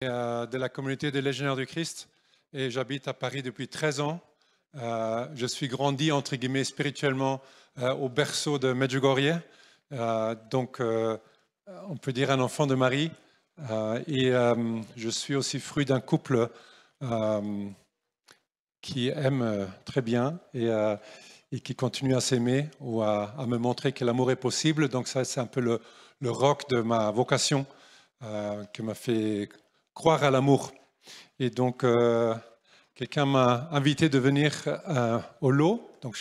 de la communauté des Légionnaires du Christ et j'habite à Paris depuis 13 ans. Je suis grandi, entre guillemets, spirituellement au berceau de Medjugorje, donc on peut dire un enfant de Marie. Je suis aussi fruit d'un couple qui aime très bien et qui continue à s'aimer ou à me montrer que l'amour est possible. Donc ça, c'est un peu le roc de ma vocation qui m'a fait croire à l'amour. Et donc, quelqu'un m'a invité de venir au lot. Donc,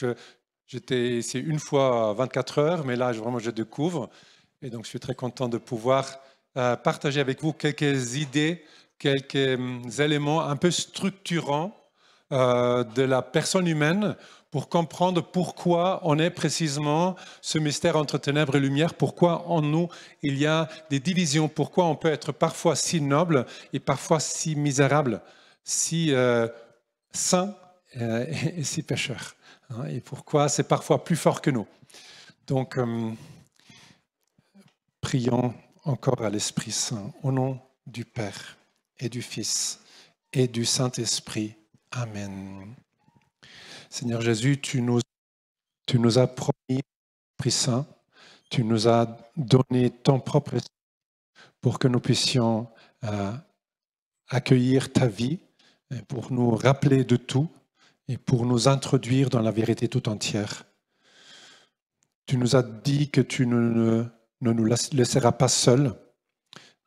j'étais ici une fois à 24 heures, mais là, vraiment, je découvre. Et donc, je suis très content de pouvoir partager avec vous quelques idées, quelques éléments un peu structurants de la personne humaine pour comprendre pourquoi on est précisément ce mystère entre ténèbres et lumière, pourquoi en nous il y a des divisions, pourquoi on peut être parfois si noble et parfois si misérable, si saint et si pécheur, hein, et pourquoi c'est parfois plus fort que nous. Donc, prions encore à l'Esprit Saint, au nom du Père et du Fils et du Saint-Esprit. Amen. Seigneur Jésus, tu nous as promis, Esprit Saint, tu nous as donné ton propre esprit pour que nous puissions accueillir ta vie, pour nous rappeler de tout et pour nous introduire dans la vérité tout entière. Tu nous as dit que tu ne nous laisseras pas seuls,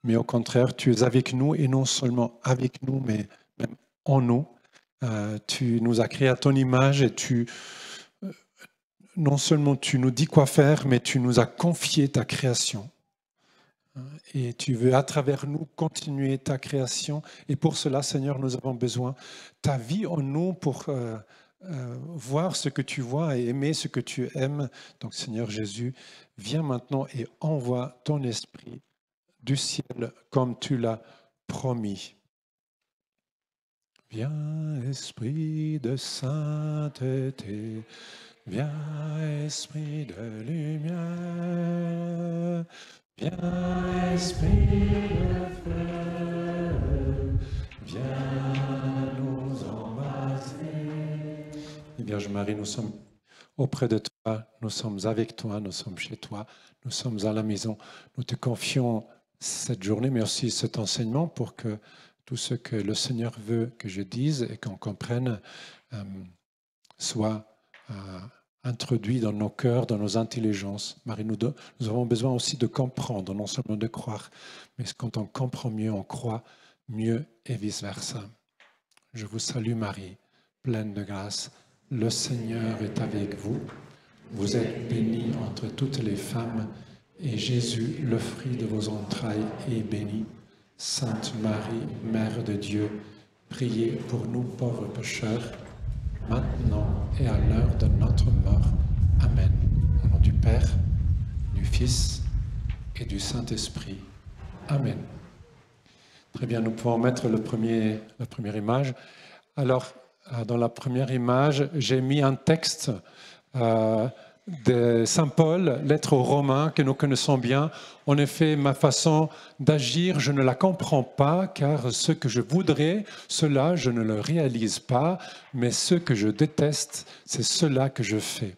mais au contraire, tu es avec nous et non seulement avec nous, mais même en nous. Tu nous as créés à ton image et non seulement tu nous dis quoi faire, mais tu nous as confié ta création. Et tu veux à travers nous continuer ta création. Et pour cela, Seigneur, nous avons besoin de ta vie en nous pour voir ce que tu vois et aimer ce que tu aimes. Donc Seigneur Jésus, viens maintenant et envoie ton esprit du ciel comme tu l'as promis. Viens, esprit de sainteté, viens, esprit de lumière, viens, esprit de feu, viens nous embraser. Et Vierge Marie, nous sommes auprès de toi, nous sommes avec toi, nous sommes chez toi, nous sommes à la maison. Nous te confions cette journée, mais aussi cet enseignement pour que tout ce que le Seigneur veut que je dise et qu'on comprenne soit introduit dans nos cœurs, dans nos intelligences. Marie, nous avons besoin aussi de comprendre, non seulement de croire, mais quand on comprend mieux, on croit mieux et vice-versa. Je vous salue Marie, pleine de grâce. Le Seigneur est avec vous. Vous êtes bénie entre toutes les femmes et Jésus, le fruit de vos entrailles, est béni. Sainte Marie, Mère de Dieu, priez pour nous pauvres pécheurs, maintenant et à l'heure de notre mort. Amen. Au nom du Père, du Fils et du Saint-Esprit. Amen. Très bien, nous pouvons mettre la première image. Alors, dans la première image, j'ai mis un texte de Saint Paul, lettre aux Romains, que nous connaissons bien. En effet, ma façon d'agir, je ne la comprends pas, car ce que je voudrais, cela, je ne le réalise pas, mais ce que je déteste, c'est cela que je fais.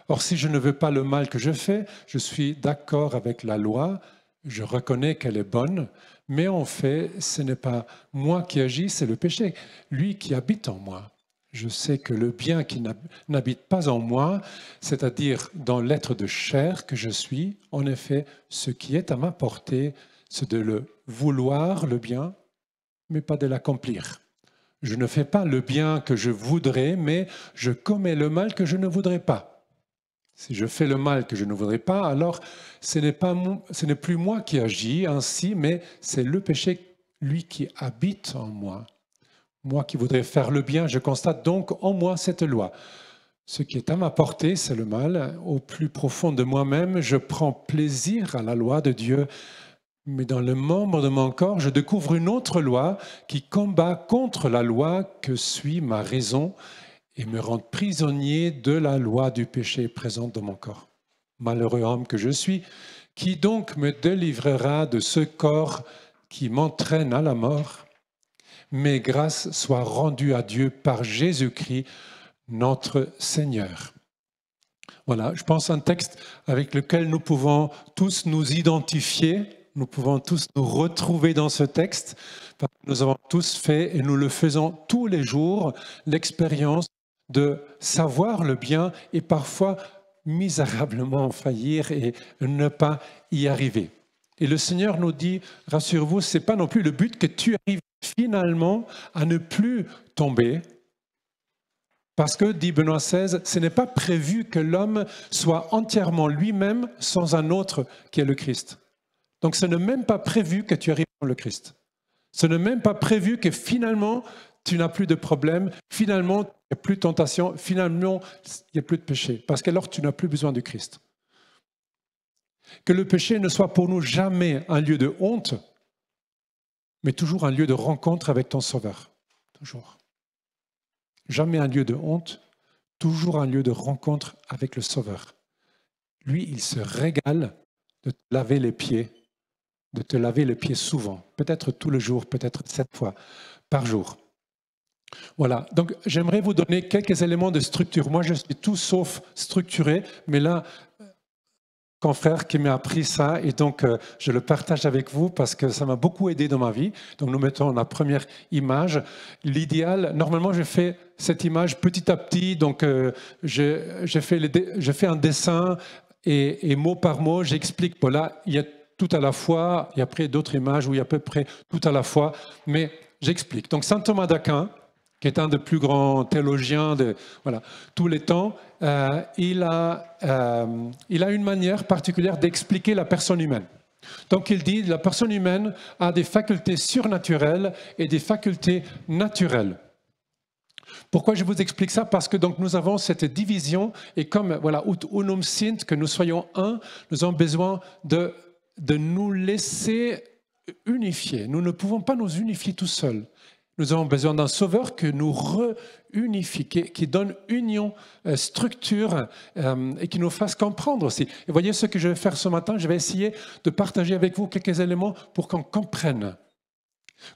Or, si je ne veux pas le mal que je fais, je suis d'accord avec la loi, je reconnais qu'elle est bonne, mais en fait, ce n'est pas moi qui agis, c'est le péché, lui qui habite en moi. Je sais que le bien qui n'habite pas en moi, c'est-à-dire dans l'être de chair que je suis, en effet, ce qui est à ma portée, c'est de le vouloir, le bien, mais pas de l'accomplir. Je ne fais pas le bien que je voudrais, mais je commets le mal que je ne voudrais pas. Si je fais le mal que je ne voudrais pas, alors ce n'est plus moi qui agis ainsi, mais c'est le péché, lui, qui habite en moi. Moi qui voudrais faire le bien, je constate donc en moi cette loi. Ce qui est à ma portée, c'est le mal. Au plus profond de moi-même, je prends plaisir à la loi de Dieu. Mais dans le membre de mon corps, je découvre une autre loi qui combat contre la loi que suit ma raison et me rend prisonnier de la loi du péché présente dans mon corps. Malheureux homme que je suis, qui donc me délivrera de ce corps qui m'entraîne à la mort, mais grâce soit rendue à Dieu par Jésus-Christ, notre Seigneur. Voilà, je pense un texte avec lequel nous pouvons tous nous identifier, nous pouvons tous nous retrouver dans ce texte, parce que nous avons tous fait, et nous le faisons tous les jours, l'expérience de savoir le bien et parfois misérablement faillir et ne pas y arriver. Et le Seigneur nous dit, rassurez-vous, ce n'est pas non plus le but que tu arrives finalement à ne plus tomber. Parce que, dit Benoît XVI, ce n'est pas prévu que l'homme soit entièrement lui-même sans un autre qui est le Christ. Donc ce n'est même pas prévu que tu arrives dans le Christ. Ce n'est même pas prévu que finalement tu n'as plus de problème, finalement il n'y a plus de tentation, finalement il n'y a plus de péché. Parce qu'alors tu n'as plus besoin du Christ. Que le péché ne soit pour nous jamais un lieu de honte, mais toujours un lieu de rencontre avec ton Sauveur. Toujours. Jamais un lieu de honte, toujours un lieu de rencontre avec le Sauveur. Lui, il se régale de te laver les pieds souvent, peut-être tout le jour, peut-être 7 fois par jour. Voilà, donc j'aimerais vous donner quelques éléments de structure. Moi, je suis tout sauf structuré, mais là, confrère qui m'a appris ça, et donc je le partage avec vous parce que ça m'a beaucoup aidé dans ma vie. Donc nous mettons la première image. L'idéal, normalement je fais cette image petit à petit, donc je fais un dessin et mot par mot, j'explique. Voilà, il y a tout à la fois, il y a après d'autres images où il y a à peu près tout à la fois, mais j'explique. Donc saint Thomas d'Aquin, qui est un des plus grands théologiens de tous les temps, il a une manière particulière d'expliquer la personne humaine. Donc il dit que la personne humaine a des facultés surnaturelles et des facultés naturelles. Pourquoi je vous explique ça? Parce que donc, nous avons cette division, et comme voilà, ut unum sint, que nous soyons un, nous avons besoin de nous laisser unifier. Nous ne pouvons pas nous unifier tout seuls. Nous avons besoin d'un sauveur que nous réunifie, qui donne union, structure et qui nous fasse comprendre aussi. Et voyez ce que je vais faire ce matin, je vais essayer de partager avec vous quelques éléments pour qu'on comprenne.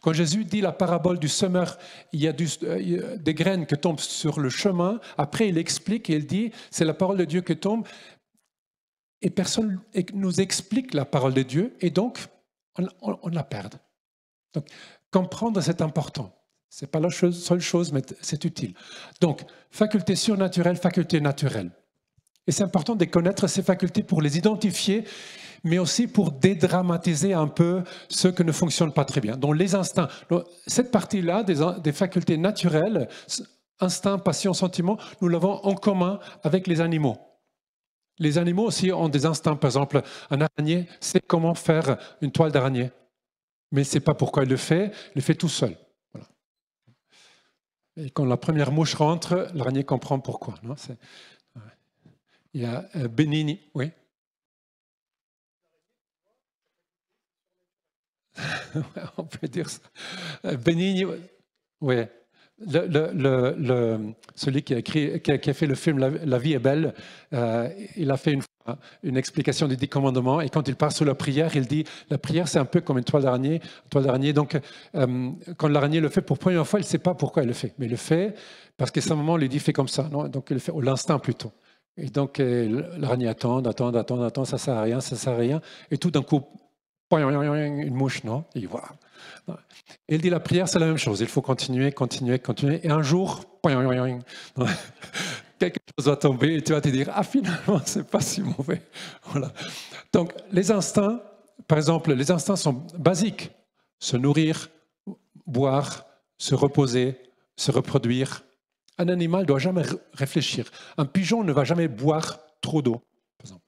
Quand Jésus dit la parabole du semeur, il y a des graines qui tombent sur le chemin, après il explique et il dit, c'est la parole de Dieu qui tombe, et personne nous explique la parole de Dieu, et donc on la perd. Donc, comprendre, c'est important. Ce n'est pas la seule chose, mais c'est utile. Donc, facultés surnaturelles, facultés naturelles. Et c'est important de connaître ces facultés pour les identifier, mais aussi pour dédramatiser un peu ce qui ne fonctionne pas très bien. Donc, les instincts. Donc, cette partie-là, des facultés naturelles, instinct, passion, sentiment, nous l'avons en commun avec les animaux. Les animaux aussi ont des instincts. Par exemple, un araignée sait comment faire une toile d'araignée. Mais ce n'est pas pourquoi il le fait tout seul. Voilà. Et quand la première mouche rentre, l'araignée comprend pourquoi. Non, il y a Benigni, oui. On peut dire ça. Benigni, oui. Celui qui a fait le film La vie est belle, il a fait une explication des 10 commandements, et quand il part sur la prière, il dit la prière c'est un peu comme une toile d'araignée. Donc quand l'araignée le fait pour la première fois, il ne sait pas pourquoi il le fait, mais il le fait parce que sa maman lui dit fais comme ça, non? Donc il le fait au l'instinct plutôt. Et donc l'araignée attend, ça sert à rien, et tout d'un coup, une mouche, non? Et voilà. Et il dit la prière c'est la même chose, il faut continuer, et un jour, quelque chose va tomber et tu vas te dire ah finalement c'est pas si mauvais. Voilà. Donc les instincts, par exemple, les instincts sont basiques: se nourrir, boire, se reposer, se reproduire. Un animal ne doit jamais réfléchir. Un pigeon ne va jamais boire trop d'eau, par exemple.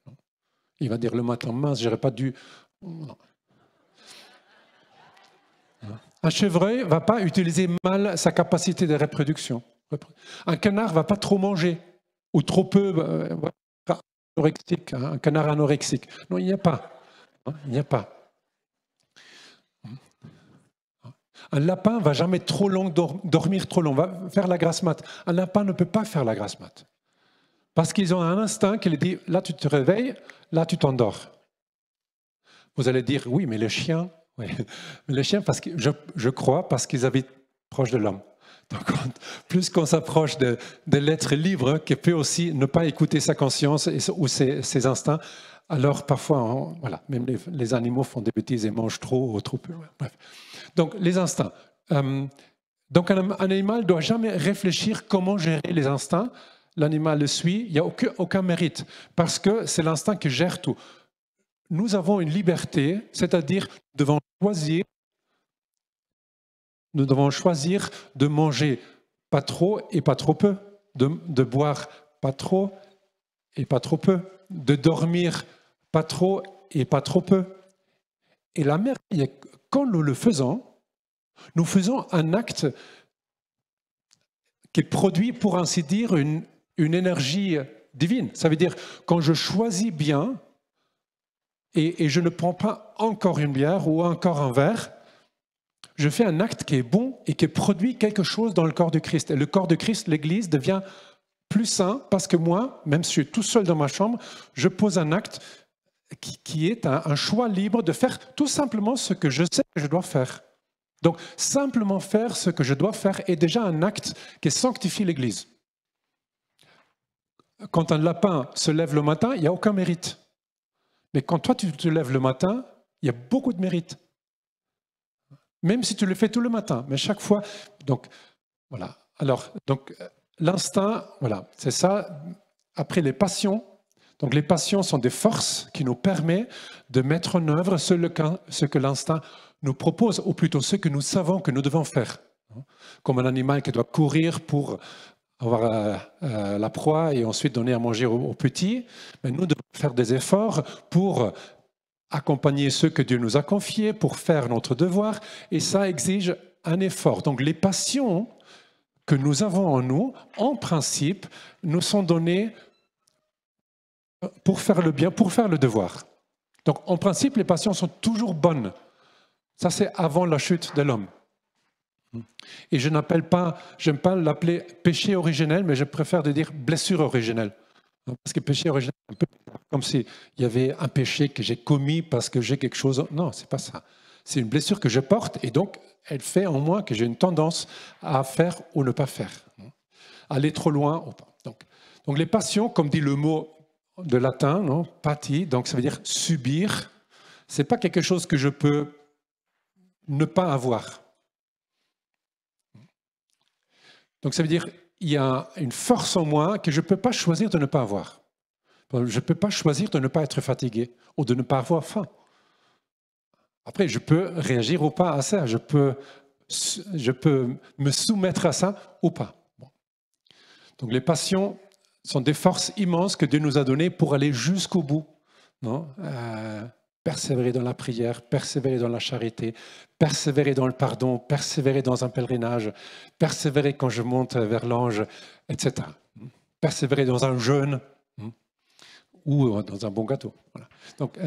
Il va dire le matin mince, j'aurais pas dû. Non. Un chevreuil ne va pas utiliser mal sa capacité de reproduction. Un canard ne va pas trop manger, ou trop peu, anorexique, un canard anorexique. Non, il n'y a pas. Il n'y a pas. Un lapin ne va jamais trop long dormir trop long, va faire la grasse mat. Un lapin ne peut pas faire la grasse mat. Parce qu'ils ont un instinct qui leur dit, là tu te réveilles, là tu t'endors. Vous allez dire, oui, mais les chiens, Oui. Mais les chiens, parce que je crois, parce qu'ils habitent proche de l'homme. Donc, plus qu'on s'approche de l'être libre, qui peut aussi ne pas écouter sa conscience ou ses instincts, alors parfois, voilà, même les animaux font des bêtises et mangent trop ou trop peu. Bref. Donc, les instincts. Donc, un animal ne doit jamais réfléchir comment gérer les instincts. L'animal le suit, il n'y a aucun mérite, parce que c'est l'instinct qui gère tout. Nous avons une liberté, c'est-à-dire nous devons choisir de manger pas trop et pas trop peu, de boire pas trop et pas trop peu, de dormir pas trop et pas trop peu. Et la merveille, quand nous le faisons, nous faisons un acte qui produit, pour ainsi dire, une énergie divine. Ça veut dire, quand je choisis bien, et je ne prends pas encore une bière ou encore un verre, je fais un acte qui est bon et qui produit quelque chose dans le corps de Christ. Et le corps de Christ, l'Église, devient plus sain parce que moi, même si je suis tout seul dans ma chambre, je pose un acte qui est un choix libre de faire tout simplement ce que je sais que je dois faire. Donc, simplement faire ce que je dois faire est déjà un acte qui sanctifie l'Église. Quand un lapin se lève le matin, il n'y a aucun mérite. Mais quand toi, tu te lèves le matin, il y a beaucoup de mérite. Même si tu le fais tout le matin, mais chaque fois. Donc, voilà. Alors, donc, l'instinct, voilà, c'est ça. Après, les passions. Donc, les passions sont des forces qui nous permettent de mettre en œuvre ce que l'instinct nous propose, ou plutôt ce que nous savons que nous devons faire. Comme un animal qui doit courir pour avoir la proie et ensuite donner à manger aux petits, mais nous devons faire des efforts pour accompagner ceux que Dieu nous a confiés, pour faire notre devoir, et ça exige un effort. Donc les passions que nous avons en nous, en principe, nous sont données pour faire le bien, pour faire le devoir. Donc en principe, les passions sont toujours bonnes. Ça, c'est avant la chute de l'homme. Et je n'aime pas l'appeler péché originel, mais je préfère de dire blessure originelle. Parce que péché originel, c'est un peu comme s'il y avait un péché que j'ai commis parce que j'ai quelque chose. Non, c'est pas ça. C'est une blessure que je porte et donc elle fait en moi que j'ai une tendance à faire ou ne pas faire. Aller trop loin ou pas. Donc les passions, comme dit le mot de latin, non, pati, donc ça veut dire subir. C'est pas quelque chose que je peux ne pas avoir. Donc ça veut dire il y a une force en moi que je ne peux pas choisir de ne pas avoir. Je ne peux pas choisir de ne pas être fatigué ou de ne pas avoir faim. Après, je peux réagir ou pas à ça. Je peux me soumettre à ça ou pas. Bon. Donc les passions sont des forces immenses que Dieu nous a données pour aller jusqu'au bout. Non persévérer dans la prière, persévérer dans la charité, persévérer dans le pardon, persévérer dans un pèlerinage, persévérer quand je monte vers l'ange, etc. Persévérer dans un jeûne ou dans un bon gâteau. Voilà. Donc,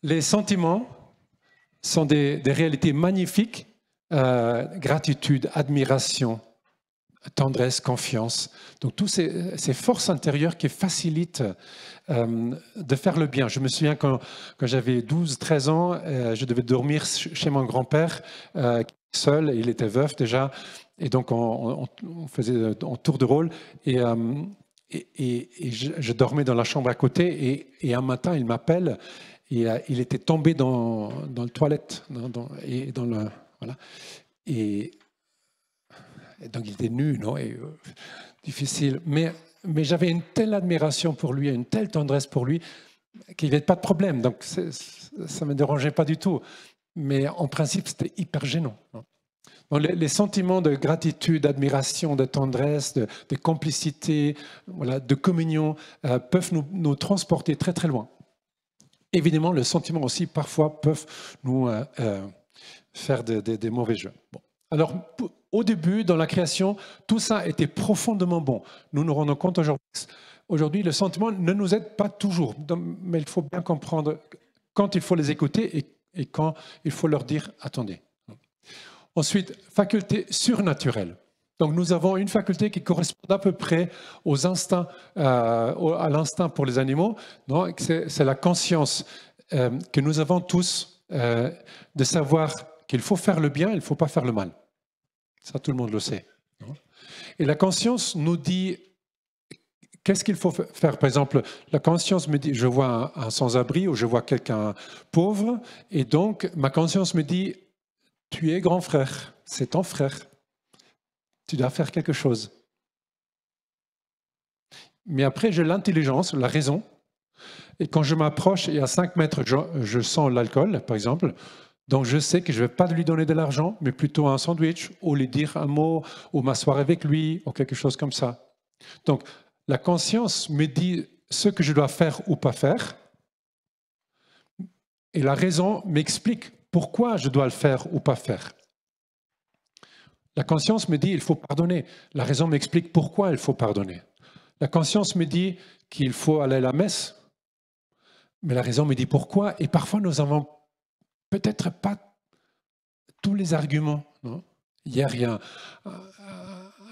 les sentiments sont des réalités magnifiques, gratitude, admiration, tendresse, confiance. Donc, toutes ces forces intérieures qui facilitent de faire le bien. Je me souviens quand j'avais 12-13 ans, je devais dormir chez mon grand-père, seul, il était veuf déjà, et donc on faisait un tour de rôle, et je dormais dans la chambre à côté, et un matin, il m'appelle, et il était tombé dans le toilette, voilà. Et donc il était nu, non, difficile, mais j'avais une telle admiration pour lui, une telle tendresse pour lui, qu'il n'y avait pas de problème. Donc ça ne me dérangeait pas du tout. Mais en principe, c'était hyper gênant. Donc, les sentiments de gratitude, d'admiration, de tendresse, de complicité, voilà, de communion peuvent nous transporter très très loin. Évidemment, les sentiments aussi parfois peuvent nous faire des mauvais jeux. Bon. Alors, au début, dans la création, tout ça était profondément bon. Nous nous rendons compte aujourd'hui, le sentiment ne nous aide pas toujours, mais il faut bien comprendre quand il faut les écouter et quand il faut leur dire « attendez ». Ensuite, faculté surnaturelle. Donc nous avons une faculté qui correspond à peu près aux instincts, à l'instinct pour les animaux. C'est la conscience que nous avons tous de savoir qu'il faut faire le bien, il ne faut pas faire le mal. Ça, tout le monde le sait. Non? Et la conscience nous dit qu'est-ce qu'il faut faire. Par exemple, la conscience me dit, je vois un sans-abri ou je vois quelqu'un pauvre, et donc ma conscience me dit, tu es grand frère, c'est ton frère, tu dois faire quelque chose. Mais après, j'ai l'intelligence, la raison, et quand je m'approche et à 5 mètres, je sens l'alcool, par exemple, donc je sais que je ne vais pas lui donner de l'argent, mais plutôt un sandwich, ou lui dire un mot, ou m'asseoir avec lui, ou quelque chose comme ça. Donc la conscience me dit ce que je dois faire ou pas faire, et la raison m'explique pourquoi je dois le faire ou pas faire. La conscience me dit il faut pardonner, la raison m'explique pourquoi il faut pardonner. La conscience me dit qu'il faut aller à la messe, mais la raison me dit pourquoi, et parfois nous n'avons peut-être pas tous les arguments. Non? Hier, il y a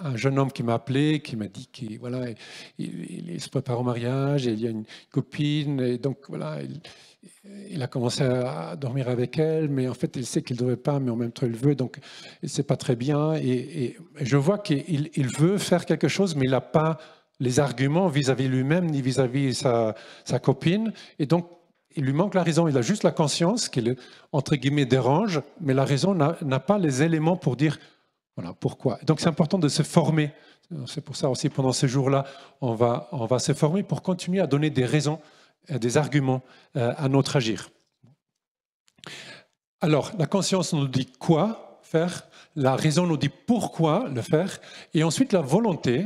un jeune homme qui m'a appelé, qui m'a dit qu'il voilà, il se prépare au mariage, et il y a une copine, et donc voilà, il a commencé à dormir avec elle, mais en fait, il sait qu'il ne devrait pas, mais en même temps, il veut, donc il ne sait pas très bien. Et je vois qu'il veut faire quelque chose, mais il n'a pas les arguments vis-à-vis lui-même, ni vis-à-vis sa copine. Et donc, il lui manque la raison. Il a juste la conscience qui, entre guillemets, dérange, mais la raison n'a pas les éléments pour dire voilà pourquoi. Donc, c'est important de se former. C'est pour ça aussi, pendant ces jours-là, on va se former pour continuer à donner des raisons, des arguments à notre agir. Alors, la conscience nous dit quoi faire, la raison nous dit pourquoi le faire, et ensuite la volonté,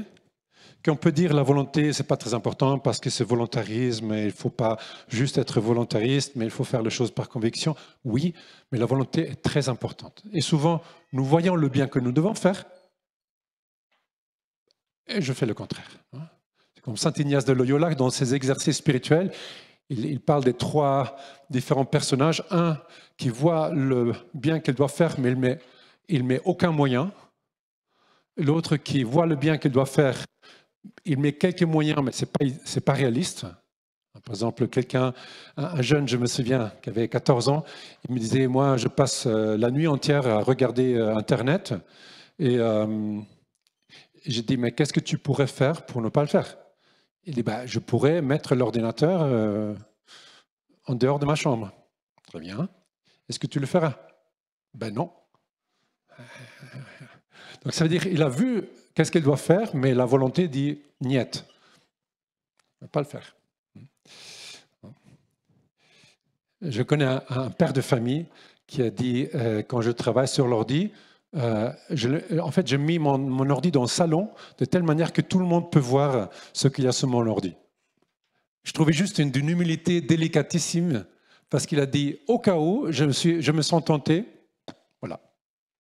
qu'on peut dire la volonté, ce n'est pas très important parce que c'est volontarisme, et il ne faut pas juste être volontariste, mais il faut faire les choses par conviction. Oui, mais la volonté est très importante. Et souvent, nous voyons le bien que nous devons faire, et je fais le contraire. C'est comme saint Ignace de Loyola, dans ses exercices spirituels, il parle des 3 différents personnages. Un qui voit le bien qu'il doit faire, mais il met aucun moyen. L'autre qui voit le bien qu'il doit faire, il met quelques moyens, mais ce n'est pas réaliste. Par exemple, un jeune, je me souviens, qui avait 14 ans, il me disait, moi, je passe la nuit entière à regarder Internet. Et j'ai dit, mais qu'est-ce que tu pourrais faire pour ne pas le faire? Il dit, je pourrais mettre l'ordinateur en dehors de ma chambre. Très bien. Est-ce que tu le feras? Non. Donc ça veut dire qu'il a vu qu'est-ce qu'il doit faire, mais la volonté dit niet. Il ne va pas le faire. Je connais un père de famille qui a dit, quand je travaille sur l'ordi, en fait, j'ai mis mon ordi dans le salon de telle manière que tout le monde peut voir ce qu'il y a sur mon ordi. Je trouvais juste d'une humilité délicatissime parce qu'il a dit, au cas où je me sens tenté, voilà,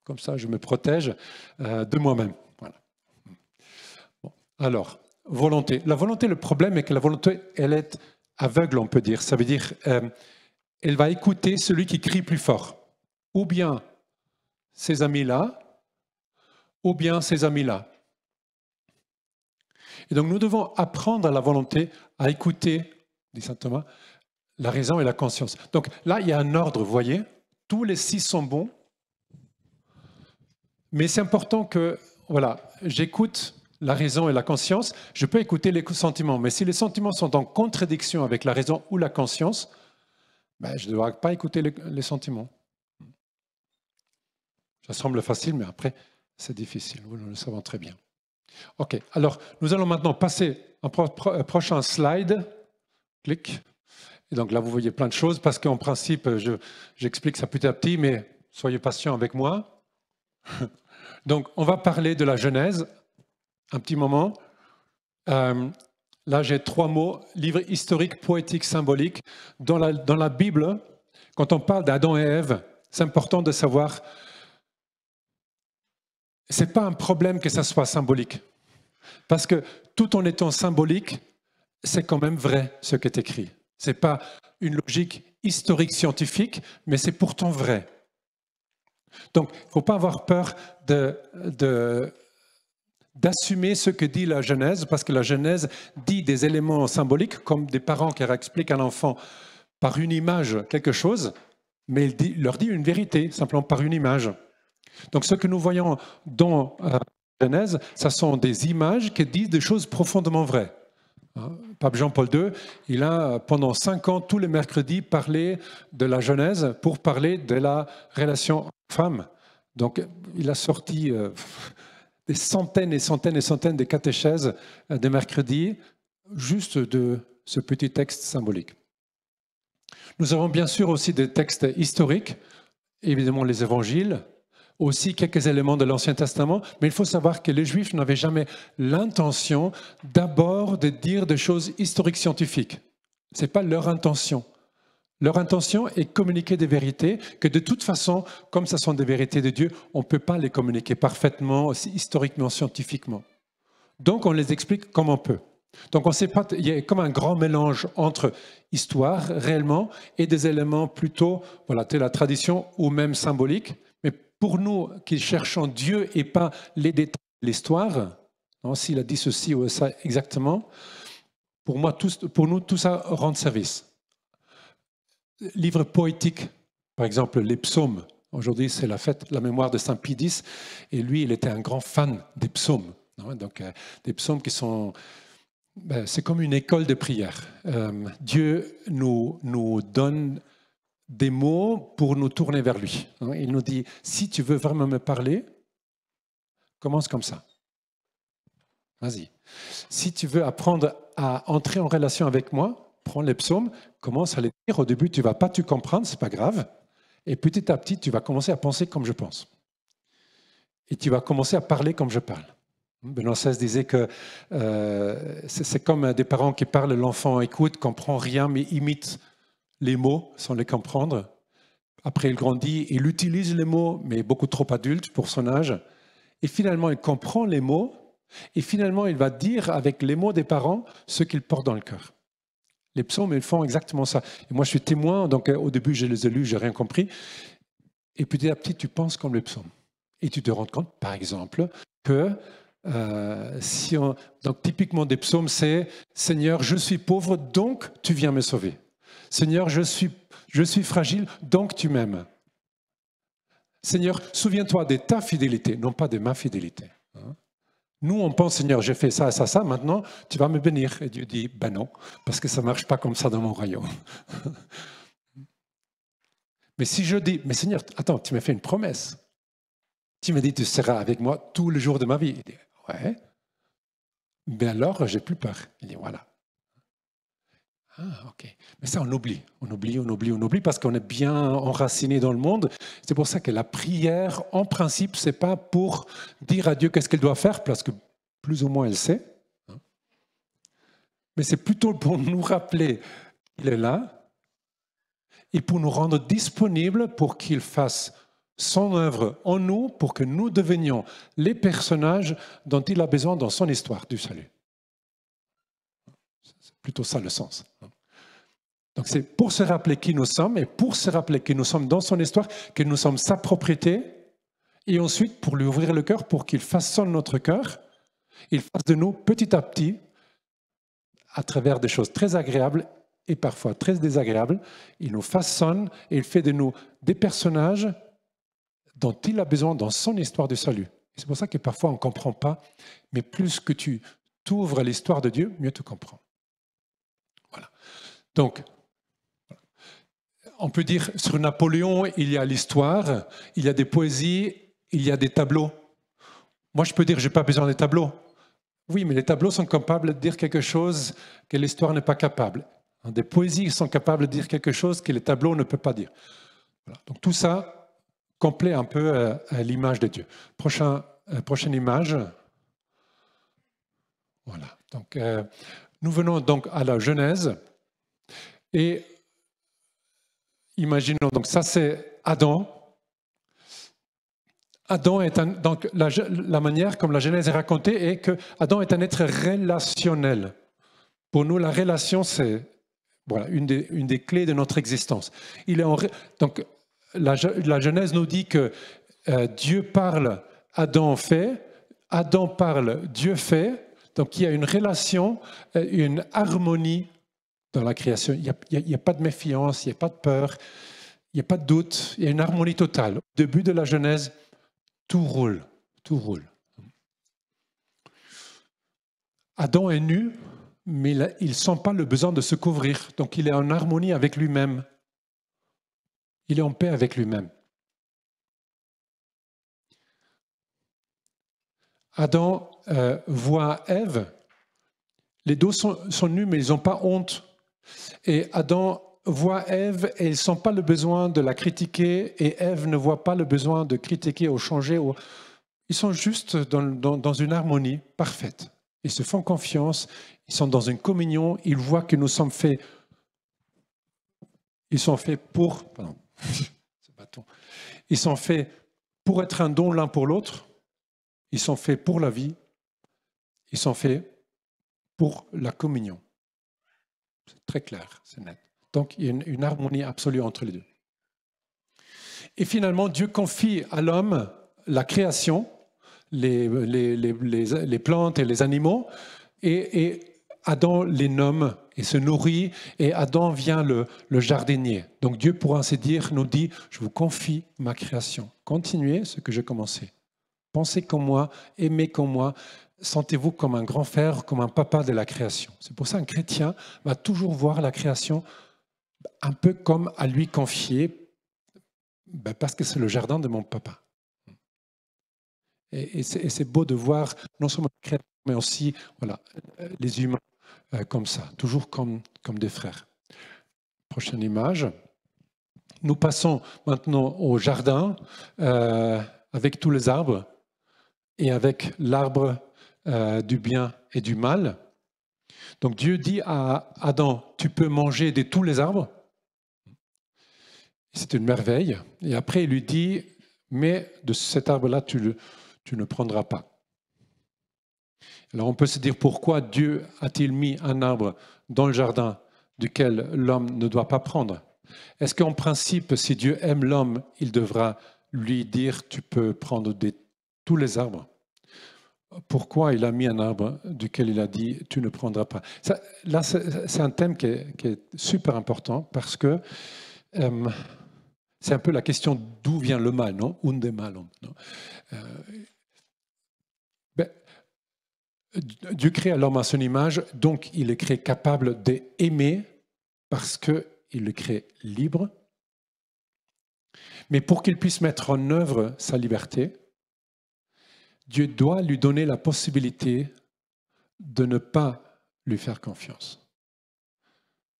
comme ça je me protège de moi-même. Voilà. Bon. Alors, volonté. La volonté, le problème est que la volonté, elle est aveugle, on peut dire. Ça veut dire, elle va écouter celui qui crie plus fort. Ou bien ces amis-là, ou bien ces amis-là. Et donc nous devons apprendre à la volonté à écouter, dit saint Thomas, la raison et la conscience. Donc là, il y a un ordre, vous voyez, tous les 6 sont bons, mais c'est important que, voilà, j'écoute la raison et la conscience, je peux écouter les sentiments, mais si les sentiments sont en contradiction avec la raison ou la conscience, je ne dois pas écouter les sentiments. Ça semble facile, mais après, c'est difficile, nous le savons très bien. OK, alors nous allons maintenant passer au prochain slide. Clic. Et donc là, vous voyez plein de choses, parce qu'en principe, j'explique ça petit à petit, mais soyez patients avec moi. Donc, on va parler de la Genèse, un petit moment. Là, j'ai 3 mots, livre historique, poétique, symbolique. Dans la Bible, quand on parle d'Adam et Ève, c'est important de savoir, ce n'est pas un problème que ça soit symbolique. Parce que tout en étant symbolique, c'est quand même vrai ce qui est écrit. Ce n'est pas une logique historique scientifique, mais c'est pourtant vrai. Donc, il ne faut pas avoir peur d'assumer ce que dit la Genèse, parce que la Genèse dit des éléments symboliques, comme des parents qui expliquent à l'enfant par une image quelque chose, mais il leur dit une vérité, simplement par une image. Donc ce que nous voyons dans Genèse, ce sont des images qui disent des choses profondément vraies. Pape Jean-Paul II, il a pendant 5 ans, tous les mercredis, parlé de la Genèse pour parler de la relation homme-femme. Donc il a sorti des centaines et centaines et centaines de catéchèses des mercredis, juste de ce petit texte symbolique. Nous avons bien sûr aussi des textes historiques, évidemment les évangiles, aussi quelques éléments de l'Ancien Testament, mais il faut savoir que les Juifs n'avaient jamais l'intention d'abord de dire des choses historiques scientifiques. Ce n'est pas leur intention. Leur intention est communiquer des vérités que de toute façon, comme ce sont des vérités de Dieu, on ne peut pas les communiquer parfaitement, historiquement, scientifiquement. Donc on les explique comme on peut. Donc on sait pas, il y a comme un grand mélange entre histoire réellement et des éléments plutôt, voilà, de la tradition ou même symboliques. Mais pour nous qui cherchons Dieu et pas les détails de l'histoire, s'il a dit ceci ou ça exactement, pour nous tout ça rend service. Livres poétiques, par exemple les psaumes. Aujourd'hui c'est la mémoire de Saint Pie X et lui il était un grand fan des psaumes. Donc des psaumes qui sont... c'est comme une école de prière. Dieu nous donne des mots pour nous tourner vers lui. Il nous dit, si tu veux vraiment me parler, commence comme ça. Vas-y. Si tu veux apprendre à entrer en relation avec moi, prends les psaumes, commence à les lire. Au début, tu ne vas pas tout comprendre, ce n'est pas grave. Et petit à petit, tu vas commencer à penser comme je pense. Et tu vas commencer à parler comme je parle. Benoît XVI disait que c'est comme des parents qui parlent, l'enfant écoute, comprend rien, mais imite les mots sans les comprendre. Après, il grandit, il utilise les mots, mais beaucoup trop adulte pour son âge. Et finalement, il comprend les mots, et finalement, il va dire avec les mots des parents ce qu'il porte dans le cœur. Les psaumes, ils font exactement ça. Et moi, je suis témoin, donc au début, je les ai lus, je n'ai rien compris. Et petit à petit, tu penses comme les psaumes. Et tu te rends compte, par exemple, que donc typiquement des psaumes, c'est « Seigneur, je suis pauvre, donc tu viens me sauver. Seigneur, je suis fragile, donc tu m'aimes. Seigneur, souviens-toi de ta fidélité, non pas de ma fidélité. » Nous, on pense, Seigneur, j'ai fait ça, ça, ça, maintenant, tu vas me bénir. Et Dieu dit, ben non, parce que ça ne marche pas comme ça dans mon royaume. Mais si je dis, mais Seigneur, attends, tu m'as fait une promesse. Tu m'as dit, tu seras avec moi tous les jours de ma vie. Il dit, ouais, mais alors, j'ai plus peur. Il dit, voilà. Ah, ok. Mais ça, on oublie, parce qu'on est bien enraciné dans le monde. C'est pour ça que la prière, en principe, c'est pas pour dire à Dieu qu'est-ce qu'il doit faire, parce que plus ou moins elle sait. Mais c'est plutôt pour nous rappeler qu'il est là et pour nous rendre disponibles pour qu'il fasse son œuvre en nous, pour que nous devenions les personnages dont il a besoin dans son histoire du salut. C'est plutôt ça le sens. Donc c'est pour se rappeler qui nous sommes et pour se rappeler que nous sommes dans son histoire, que nous sommes sa propriété, et ensuite pour lui ouvrir le cœur, pour qu'il façonne notre cœur, il fasse de nous petit à petit, à travers des choses très agréables et parfois très désagréables, il nous façonne et il fait de nous des personnages dont il a besoin dans son histoire du salut. C'est pour ça que parfois on ne comprend pas, mais plus que tu t'ouvres à l'histoire de Dieu, mieux tu comprends. Voilà. Donc, on peut dire sur Napoléon, il y a l'histoire, il y a des poésies, il y a des tableaux. Moi, je peux dire, je n'ai pas besoin des tableaux. Oui, mais les tableaux sont capables de dire quelque chose que l'histoire n'est pas capable. Des poésies sont capables de dire quelque chose que les tableaux ne peuvent pas dire. Voilà. Donc tout ça complète un peu à l'image de Dieu. Prochaine image. Voilà. Donc, nous venons donc à la Genèse. Et imaginons, donc ça c'est Adam. Adam est donc la manière comme la Genèse est racontée est que Adam est un être relationnel. Pour nous, la relation, c'est voilà, une des clés de notre existence. Donc, la Genèse nous dit que Dieu parle, Adam fait, Adam parle, Dieu fait. Donc, il y a une relation, une harmonie dans la création. Il n'y a pas de méfiance, il n'y a pas de peur, Il n'y a pas de doute, il y a une harmonie totale. Au début de la Genèse, tout roule, tout roule. Adam est nu, mais il ne sent pas le besoin de se couvrir, donc il est en harmonie avec lui-même. Il est en paix avec lui-même. Adam voit Ève, les deux sont nus, mais ils n'ont pas honte. Et Adam voit Ève et il ne sent pas le besoin de la critiquer, et Ève ne voit pas le besoin de critiquer ou changer. Ils sont juste dans une harmonie parfaite. Ils se font confiance, ils sont dans une communion, ils voient que nous sommes faits. Ils sont faits pour. Pardon, ce bâton. Ils sont faits pour être un don l'un pour l'autre. Ils sont faits pour la vie. Ils sont faits pour la communion. C'est très clair, c'est net. Donc, il y a une harmonie absolue entre les deux. Et finalement, Dieu confie à l'homme la création, les plantes et les animaux, et Adam les nomme et se nourrit, et Adam vient le jardinier. Donc Dieu, pour ainsi dire, nous dit, je vous confie ma création. Continuez ce que j'ai commencé. Pensez comme moi, aimez comme moi, sentez-vous comme un grand frère, comme un papa de la création. C'est pour ça qu'un chrétien va toujours voir la création un peu comme à lui confier, parce que c'est le jardin de mon papa. Et c'est beau de voir non seulement la création, mais aussi les humains comme ça, toujours comme des frères. Prochaine image. Nous passons maintenant au jardin avec tous les arbres et avec l'arbre du bien et du mal. Donc Dieu dit à Adam, tu peux manger de tous les arbres. C'est une merveille. Et après, il lui dit, mais de cet arbre-là, tu ne prendras pas. Alors on peut se dire, pourquoi Dieu a-t-il mis un arbre dans le jardin duquel l'homme ne doit pas prendre? Est-ce qu'en principe, si Dieu aime l'homme, il devra lui dire, tu peux prendre tous les arbres? Pourquoi il a mis un arbre duquel il a dit, tu ne prendras pas? Là, c'est un thème qui est super important parce que c'est un peu la question d'où vient le mal, non? Unde malum, non? Dieu crée l'homme à son image, donc il est créé capable d'aimer parce qu'il le crée libre. Mais pour qu'il puisse mettre en œuvre sa liberté, Dieu doit lui donner la possibilité de ne pas lui faire confiance.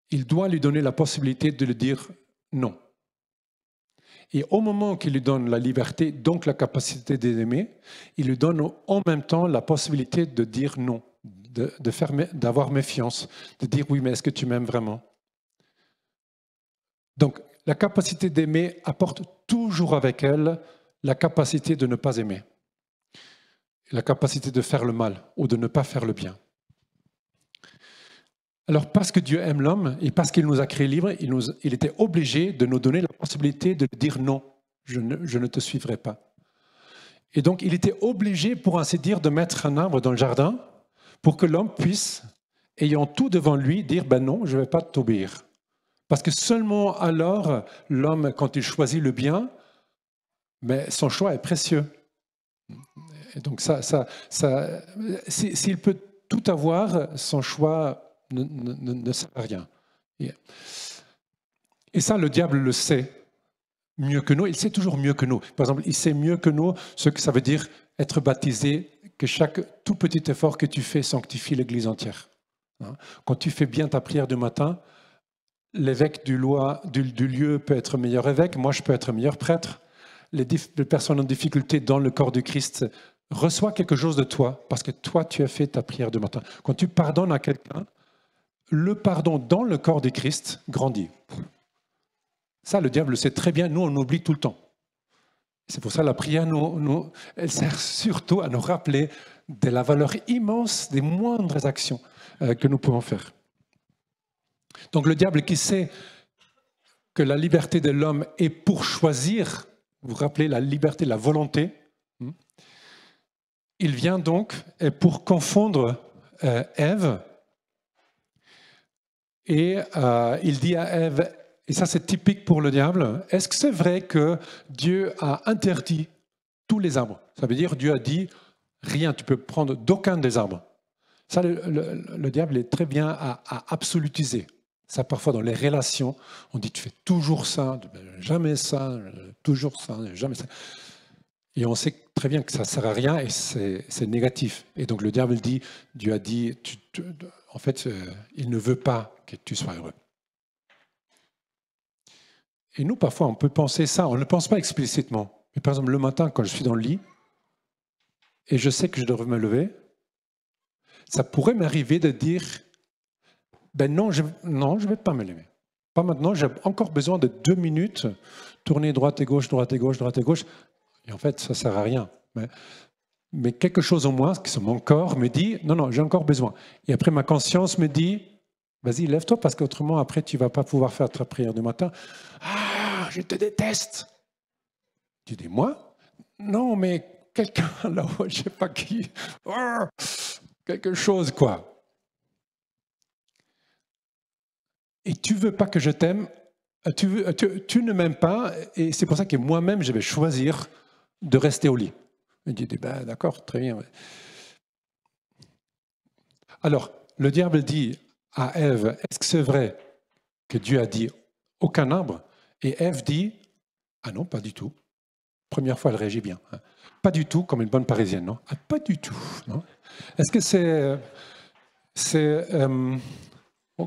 Il doit lui donner la possibilité de lui dire non. Et au moment qu'il lui donne la liberté, donc la capacité d'aimer, il lui donne en même temps la possibilité de dire non, d'avoir méfiance, de dire oui, mais est-ce que tu m'aimes vraiment? Donc la capacité d'aimer apporte toujours avec elle la capacité de ne pas aimer, la capacité de faire le mal ou de ne pas faire le bien. Alors, parce que Dieu aime l'homme et parce qu'il nous a créés libres, il était obligé de nous donner la possibilité de dire non, je ne te suivrai pas. Et donc, il était obligé, pour ainsi dire, de mettre un arbre dans le jardin pour que l'homme puisse, ayant tout devant lui, dire ben non, je ne vais pas t'obéir. Parce que seulement alors, l'homme, quand il choisit le bien, mais son choix est précieux. Et donc, s'il peut tout avoir, son choix ne sert à rien. Et ça, le diable le sait mieux que nous. Il sait toujours mieux que nous. Par exemple, il sait mieux que nous ce que ça veut dire être baptisé, que chaque tout petit effort que tu fais sanctifie l'Église entière. Quand tu fais bien ta prière du matin, l'évêque du lieu peut être meilleur évêque, moi je peux être meilleur prêtre. Les personnes en difficulté dans le corps du Christ reçoivent quelque chose de toi, parce que toi tu as fait ta prière du matin. Quand tu pardonnes à quelqu'un, le pardon dans le corps du Christ grandit. Ça, le diable le sait très bien, nous on oublie tout le temps. C'est pour ça que la prière, elle sert surtout à nous rappeler de la valeur immense des moindres actions que nous pouvons faire. Donc le diable qui sait que la liberté de l'homme est pour choisir, vous vous rappelez la liberté, la volonté, il vient donc pour confondre Ève. Et il dit à Ève, et ça c'est typique pour le diable, est-ce que c'est vrai que Dieu a interdit tous les arbres? Ça veut dire Dieu a dit rien, tu peux prendre d'aucun des arbres. Ça, le diable est très bien à absolutiser. Ça, parfois, dans les relations, on dit tu fais toujours ça, jamais ça, toujours ça, jamais ça. Et on sait très bien que ça ne sert à rien et c'est négatif. Et donc le diable dit, Dieu a dit, en fait, il ne veut pas que tu sois heureux. Et nous, parfois, on peut penser ça, on ne le pense pas explicitement. Mais par exemple, le matin, quand je suis dans le lit, et je sais que je devrais me lever, ça pourrait m'arriver de dire, ben non, je ne vais pas me lever. Pas maintenant, j'ai encore besoin de 2 minutes, tourner droite et gauche, droite et gauche, droite et gauche. Et en fait, ça ne sert à rien. Mais quelque chose en moi, qui est mon corps, me dit, non, j'ai encore besoin. Et après, ma conscience me dit, vas-y, lève-toi, parce qu'autrement, après, tu ne vas pas pouvoir faire ta prière du matin. Ah, je te déteste. Tu dis, moi? Non, mais quelqu'un là-haut, je ne sais pas qui. Oh, quelque chose, quoi. Et tu ne veux pas que je t'aime, tu ne m'aimes pas, et c'est pour ça que moi-même, je vais choisir de rester au lit. Il dit, ben, d'accord, très bien. Alors, le diable dit à Ève, est-ce que c'est vrai que Dieu a dit aucun arbre? Et Ève dit, ah non, pas du tout. Première fois, elle réagit bien. Pas du tout, comme une bonne Parisienne, non? Ah, pas du tout. Non. Est-ce que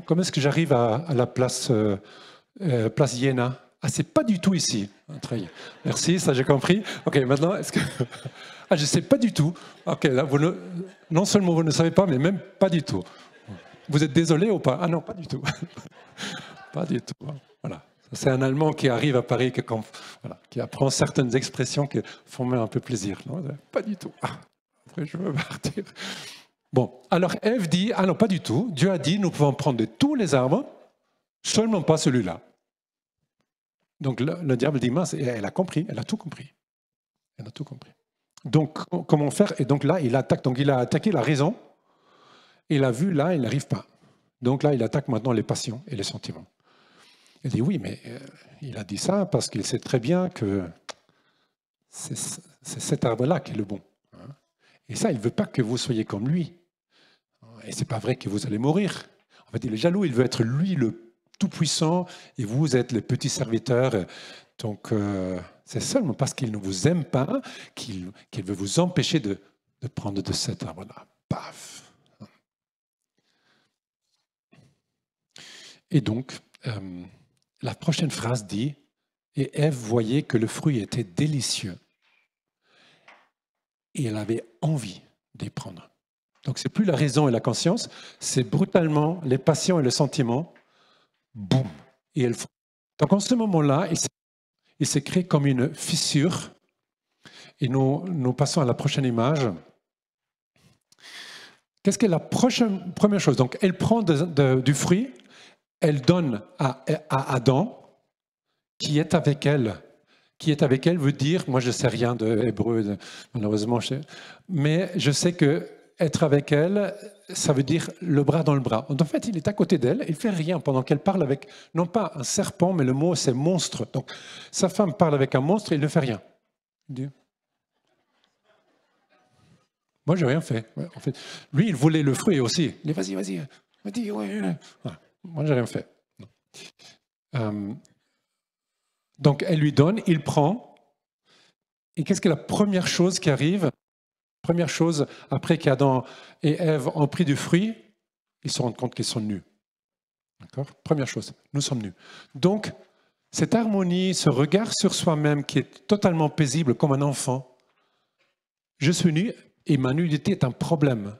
comment est-ce que j'arrive à la place Iéna? Ah, c'est pas du tout ici. Très bien. Merci, ça j'ai compris. Ok, maintenant, est-ce que... Ah, je ne sais pas du tout. Ok, là, non seulement vous ne savez pas, mais même pas du tout. Vous êtes désolé ou pas? Ah non, pas du tout. Pas du tout. Voilà. C'est un Allemand qui arrive à Paris, qui apprend certaines expressions qui font même un peu plaisir. Non, pas du tout. Après, je veux partir. Bon, alors Ève dit, ah non, pas du tout. Dieu a dit, nous pouvons prendre de tous les arbres, seulement pas celui-là. Donc le diable dit, mince, elle a compris, elle a tout compris. Elle a tout compris. Donc, comment faire? Et donc là, il attaque. Donc, il a attaqué la raison. Il a vu, là, il n'arrive pas. Donc là, il attaque maintenant les passions et les sentiments. Il dit, oui, mais il a dit ça parce qu'il sait très bien que c'est cet arbre-là qui est le bon. Et ça, il ne veut pas que vous soyez comme lui. Et ce n'est pas vrai que vous allez mourir. En fait, il est jaloux, il veut être lui le tout-puissant et vous êtes les petits serviteurs. Donc, c'est seulement parce qu'il ne vous aime pas qu'il veut vous empêcher de prendre de cet arbre-là. Paf. Et donc, la prochaine phrase dit, et Ève voyait que le fruit était délicieux et elle avait envie d'y prendre. Donc, ce n'est plus la raison et la conscience, c'est brutalement les passions et le sentiment. Boum. Et elle... Donc, en ce moment-là, il s'est créé comme une fissure. Et nous passons à la prochaine image. Qu'est-ce qu'est la première chose? Donc, elle prend du fruit, elle donne à Adam, qui est avec elle. Qui est avec elle veut dire, moi je ne sais rien de hébreu, malheureusement, mais je sais que être avec elle, ça veut dire le bras dans le bras. En fait, il est à côté d'elle, il ne fait rien pendant qu'elle parle avec, non pas un serpent, mais le mot c'est monstre. Donc, sa femme parle avec un monstre, il ne fait rien. Dieu. Moi, je n'ai rien fait. Ouais, en fait. Lui, il voulait le fruit aussi. Il dit, vas-y, vas-y. Ouais. Moi, je n'ai rien fait. Donc, elle lui donne, il prend. Et qu'est-ce que la première chose qui arrive? Première chose, après qu'Adam et Ève ont pris du fruit, ils se rendent compte qu'ils sont nus. D'accord? Première chose, nous sommes nus. Donc, cette harmonie, ce regard sur soi-même qui est totalement paisible comme un enfant, je suis nu et ma nudité est un problème.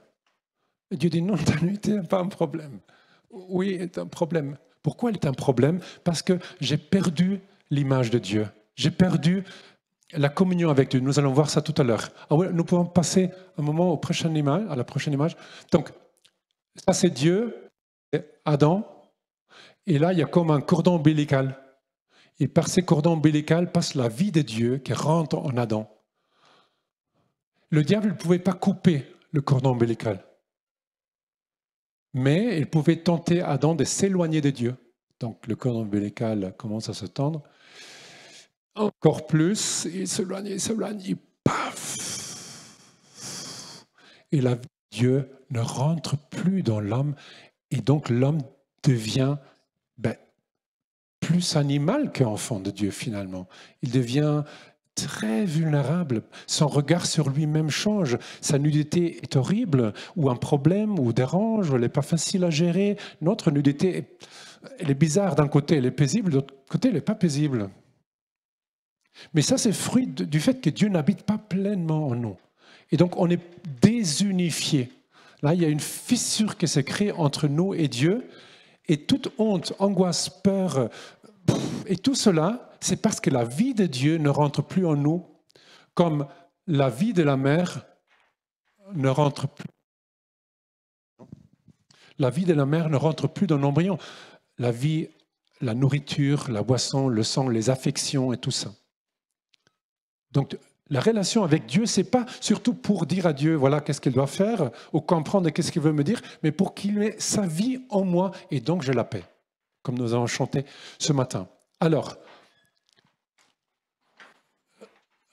Et Dieu dit non, ta nudité n'est pas un problème. Oui, est un problème. Pourquoi elle est un problème? Parce que j'ai perdu l'image de Dieu. J'ai perdu la communion avec Dieu. Nous allons voir ça tout à l'heure. Ah oui, nous pouvons passer un moment à la prochaine image. Donc, ça c'est Dieu, c'est Adam. Et là, il y a comme un cordon ombilical. Et par ces cordons ombilicaux passe la vie de Dieu qui rentre en Adam. Le diable ne pouvait pas couper le cordon ombilical. Mais il pouvait tenter Adam de s'éloigner de Dieu. Donc le cordon ombilical commence à se tendre. Encore plus, il s'éloigne, paf. Et la vie de Dieu ne rentre plus dans l'homme. Et donc l'homme devient plus animal qu'enfant de Dieu finalement. Il devient très vulnérable. Son regard sur lui-même change. Sa nudité est horrible, ou un problème, ou dérange, ou elle n'est pas facile à gérer. Notre nudité, elle est bizarre d'un côté, elle est paisible, de l'autre côté, elle n'est pas paisible. Mais ça, c'est fruit du fait que Dieu n'habite pas pleinement en nous. Et donc, on est désunifié. Là, il y a une fissure qui s'est créée entre nous et Dieu. Et toute honte, angoisse, peur, et tout cela, c'est parce que la vie de Dieu ne rentre plus en nous, comme la vie de la mère ne rentre plus. La vie de la mère ne rentre plus dans l'embryon. La vie, la nourriture, la boisson, le sang, les affections et tout ça. Donc, la relation avec Dieu, ce n'est pas surtout pour dire à Dieu, voilà, qu'est-ce qu'il doit faire, ou comprendre qu'est-ce qu'il veut me dire, mais pour qu'il ait sa vie en moi, et donc je la paie, comme nous avons chanté ce matin. Alors,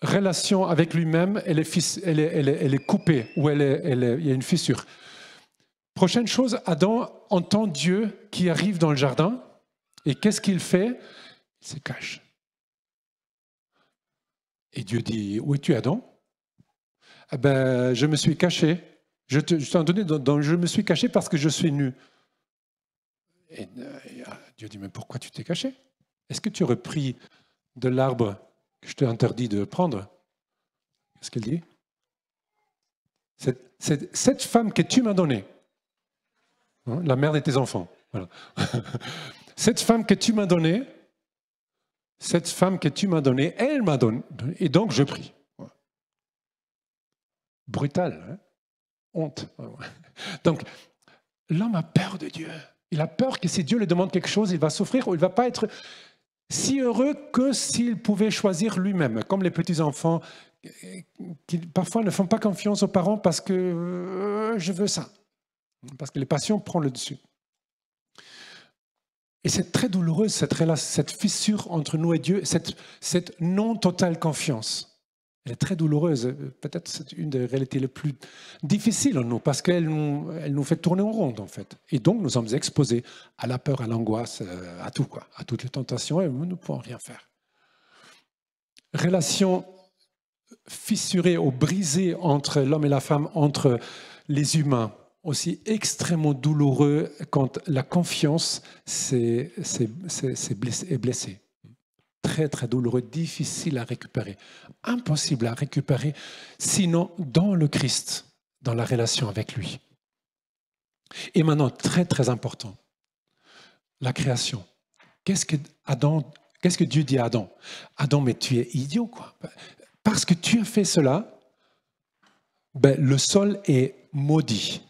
relation avec lui-même, elle est coupée, ou il y a une fissure. Prochaine chose, Adam entend Dieu qui arrive dans le jardin, et qu'est-ce qu'il fait? Il se cache. Et Dieu dit, où es-tu, Adam? Eh ben, je me suis caché. Je t'ai donné, je me suis caché parce que je suis nu. Et Dieu dit, mais pourquoi tu t'es caché? Est-ce que tu aurais pris de l'arbre que je t'ai interdit de prendre? Qu'est-ce qu'il dit? Cette femme que tu m'as donnée, hein, la mère de tes enfants, voilà. Cette femme que tu m'as donnée, elle m'a donné, et donc je prie. Brutal, hein? Honte. Donc, l'homme a peur de Dieu. Il a peur que si Dieu lui demande quelque chose, il va souffrir ou il ne va pas être si heureux que s'il pouvait choisir lui-même, comme les petits-enfants qui parfois ne font pas confiance aux parents parce que je veux ça, parce que les passions prennent le dessus. Et c'est très douloureux, cette fissure entre nous et Dieu, cette non-totale confiance. Elle est très douloureuse. Peut-être c'est une des réalités les plus difficiles en nous, parce qu'elle nous fait tourner en rond, en fait. Et donc, nous sommes exposés à la peur, à l'angoisse, à tout, quoi, à toutes les tentations, et nous ne pouvons rien faire. Relation fissurée ou brisée entre l'homme et la femme, entre les humains, aussi extrêmement douloureux quand la confiance est blessée. Très, très douloureux, difficile à récupérer, impossible à récupérer, sinon dans le Christ, dans la relation avec lui. Et maintenant, très, très important, la création. Qu'est-ce que Dieu dit à Adam? Adam, mais tu es idiot, quoi. Parce que tu as fait cela, le sol est maudit.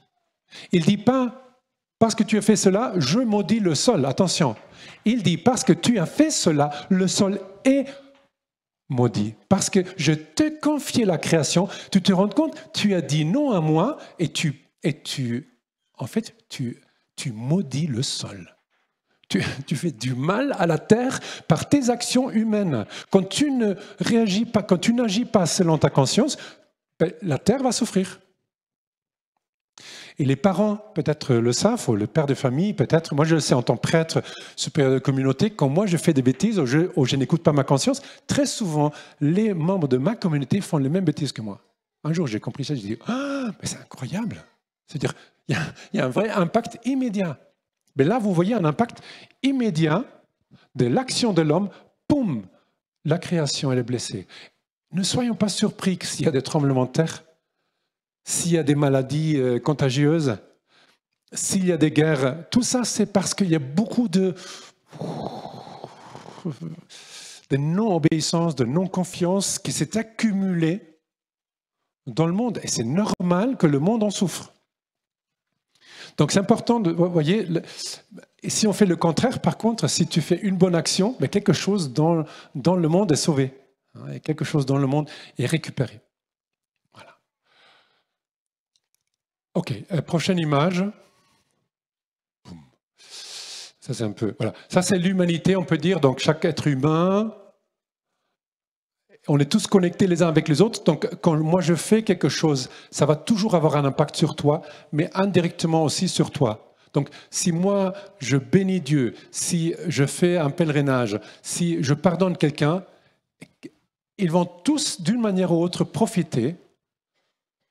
Il ne dit pas, parce que tu as fait cela, je maudis le sol. Attention. Il dit, parce que tu as fait cela, le sol est maudit. Parce que je t'ai confié la création, tu te rends compte, tu as dit non à moi et tu maudis le sol. Tu fais du mal à la terre par tes actions humaines. Quand tu ne réagis pas, quand tu n'agis pas selon ta conscience, la terre va souffrir. Et les parents, peut-être le savent, ou le père de famille, peut-être, moi je le sais en tant que prêtre, supérieur de communauté, quand moi je fais des bêtises ou je n'écoute pas ma conscience, très souvent, les membres de ma communauté font les mêmes bêtises que moi. Un jour, j'ai compris ça, j'ai dit, ah, mais c'est incroyable. C'est-à-dire, il y a un vrai impact immédiat. Mais là, vous voyez un impact immédiat de l'action de l'homme, poum, la création, elle est blessée. Ne soyons pas surpris s'il y a des tremblements de terre, s'il y a des maladies contagieuses, s'il y a des guerres. Tout ça, c'est parce qu'il y a beaucoup de non-obéissance, de non-confiance qui s'est accumulée dans le monde. Et c'est normal que le monde en souffre. Donc c'est important de, vous voyez, et si on fait le contraire, par contre, si tu fais une bonne action, quelque chose dans le monde est sauvé. Et quelque chose dans le monde est récupéré. Voilà. Ok, prochaine image. Ça Ça, c'est un peu... Voilà. Ça, c'est l'humanité, on peut dire. Donc, chaque être humain, on est tous connectés les uns avec les autres. Donc, quand moi, je fais quelque chose, ça va toujours avoir un impact sur toi, mais indirectement aussi sur toi. Donc, si moi, je bénis Dieu, si je fais un pèlerinage, si je pardonne quelqu'un, ils vont tous, d'une manière ou autre, profiter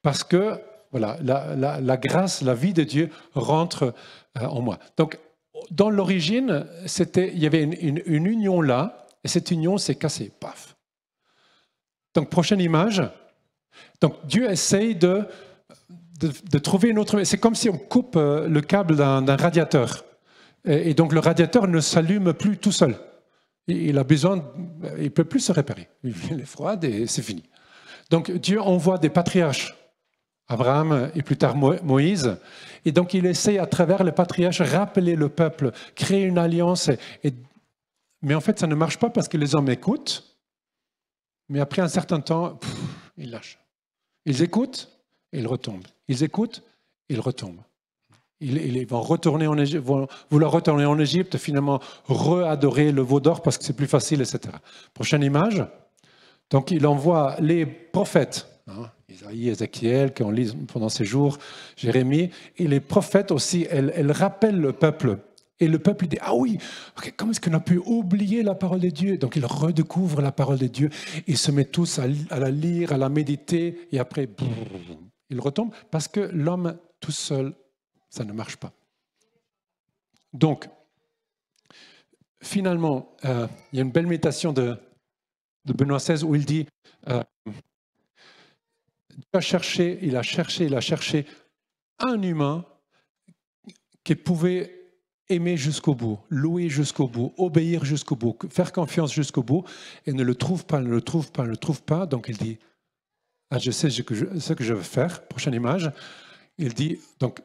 parce que voilà, la grâce, la vie de Dieu rentre en moi. Donc, dans l'origine, il y avait une union là, et cette union s'est cassée. Paf. Donc, prochaine image. Donc, Dieu essaye de trouver une autre... C'est comme si on coupe le câble d'un radiateur. Et donc, le radiateur ne s'allume plus tout seul. Il a besoin... Il ne peut plus se réparer. Il est froid et c'est fini. Donc, Dieu envoie des patriarches. Abraham et plus tard Moïse. Et donc, il essaie à travers les patriarches rappeler le peuple, créer une alliance. Mais en fait, ça ne marche pas parce que les hommes écoutent. Mais après un certain temps, ils lâchent. Ils écoutent et ils retombent. Ils écoutent et ils retombent. Ils vont retourner en Égypte, vont vouloir retourner en Égypte, finalement re-adorer le veau d'or parce que c'est plus facile, etc. Prochaine image. Donc, il envoie les prophètes. Isaïe, Ézéchiel, qu'on lit pendant ces jours, Jérémie, et les prophètes aussi, elles rappellent le peuple. Et le peuple dit, ah oui, comment est-ce qu'on a pu oublier la parole de Dieu? Donc ils redécouvrent la parole de Dieu, ils se mettent tous à la lire, à la méditer, et après, ils retombent, parce que l'homme tout seul, ça ne marche pas. Donc, finalement, il y a une belle méditation de Benoît XVI où il dit... Dieu il a cherché un humain qui pouvait aimer jusqu'au bout, louer jusqu'au bout, obéir jusqu'au bout, faire confiance jusqu'au bout, et ne le trouve pas. Donc il dit, je sais ce que je veux faire. Prochaine image. Il dit, donc,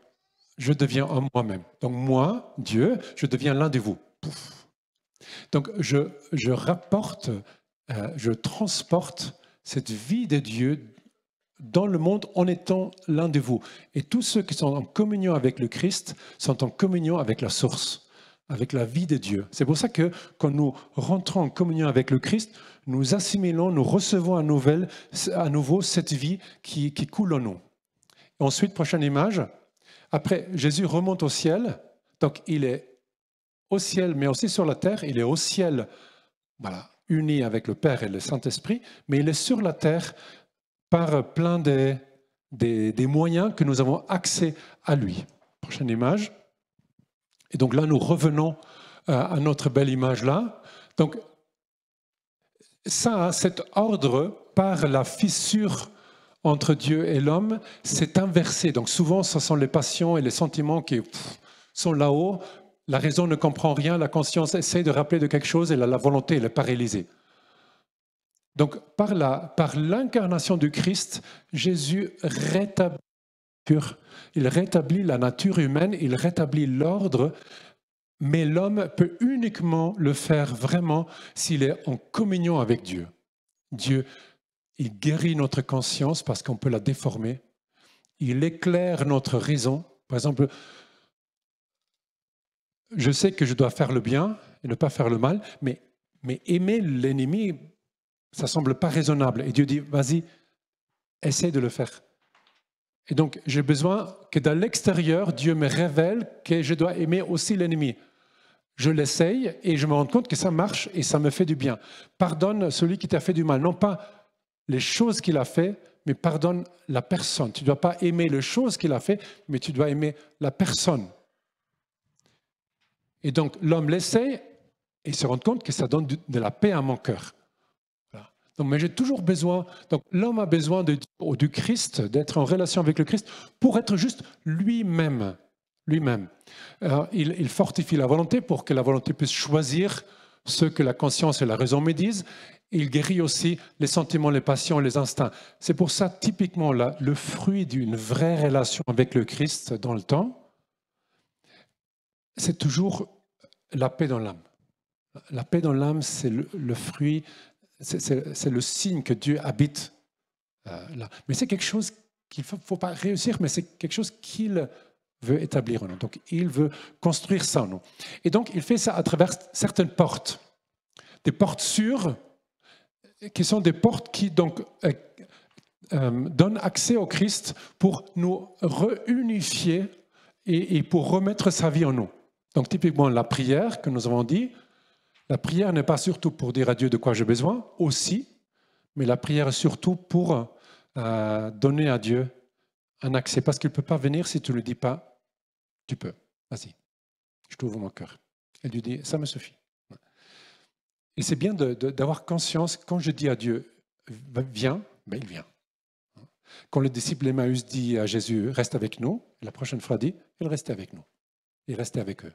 je deviens en moi-même. Donc moi, Dieu, je deviens l'un de vous. Pouf. Donc je rapporte, je transporte cette vie de Dieu dans le monde en étant l'un de vous. Et tous ceux qui sont en communion avec le Christ sont en communion avec la source, avec la vie de Dieu. C'est pour ça que quand nous rentrons en communion avec le Christ, nous assimilons, nous recevons à nouveau cette vie qui coule en nous. Et ensuite, prochaine image. Après, Jésus remonte au ciel. Donc, il est au ciel, mais aussi sur la terre. Il est au ciel, voilà, uni avec le Père et le Saint-Esprit, mais il est sur la terre par plein des moyens que nous avons accès à lui. Prochaine image. Et donc là, nous revenons à notre belle image là. Donc, ça, cet ordre par la fissure entre Dieu et l'homme, c'est inversé. Donc souvent, ce sont les passions et les sentiments qui sont là-haut. La raison ne comprend rien, la conscience essaie de rappeler de quelque chose et la volonté elle est paralysée. Donc, par l'incarnation du Christ, Jésus rétablit la nature humaine, il rétablit l'ordre, mais l'homme peut uniquement le faire vraiment s'il est en communion avec Dieu. Dieu, il guérit notre conscience parce qu'on peut la déformer. Il éclaire notre raison. Par exemple, je sais que je dois faire le bien et ne pas faire le mal, mais aimer l'ennemi, ça ne semble pas raisonnable. Et Dieu dit, vas-y, essaie de le faire. Et donc, j'ai besoin que dans l'extérieur, Dieu me révèle que je dois aimer aussi l'ennemi. Je l'essaye et je me rends compte que ça marche et ça me fait du bien. Pardonne celui qui t'a fait du mal. Non pas les choses qu'il a fait, mais pardonne la personne. Tu ne dois pas aimer les choses qu'il a fait, mais tu dois aimer la personne. Et donc, l'homme l'essaye et se rend compte que ça donne de la paix à mon cœur. Donc, mais j'ai toujours besoin, donc l'homme a besoin du Christ, d'être en relation avec le Christ pour être juste lui-même. Il fortifie la volonté pour que la volonté puisse choisir ce que la conscience et la raison me disent. Il guérit aussi les sentiments, les passions, les instincts. C'est pour ça, typiquement, là, le fruit d'une vraie relation avec le Christ dans le temps, c'est toujours la paix dans l'âme. La paix dans l'âme, c'est le fruit. C'est le signe que Dieu habite là. Mais c'est quelque chose qu'il ne faut pas réussir, mais c'est quelque chose qu'il veut établir en nous. Donc, il veut construire ça en nous. Et donc, il fait ça à travers certaines portes. Des portes sûres, qui sont des portes qui donc donnent accès au Christ pour nous réunifier et pour remettre sa vie en nous. Donc, typiquement, la prière que nous avons dit, la prière n'est pas surtout pour dire à Dieu de quoi j'ai besoin, aussi, mais la prière est surtout pour donner à Dieu un accès, parce qu'il ne peut pas venir si tu ne lui dis pas, tu peux, vas-y, je t'ouvre mon cœur. Elle lui dit, ça me suffit. Et c'est bien d'avoir conscience, quand je dis à Dieu, viens, ben il vient. Quand le disciple Emmaüs dit à Jésus, reste avec nous, la prochaine fois dit, il restait avec nous, il restait avec eux.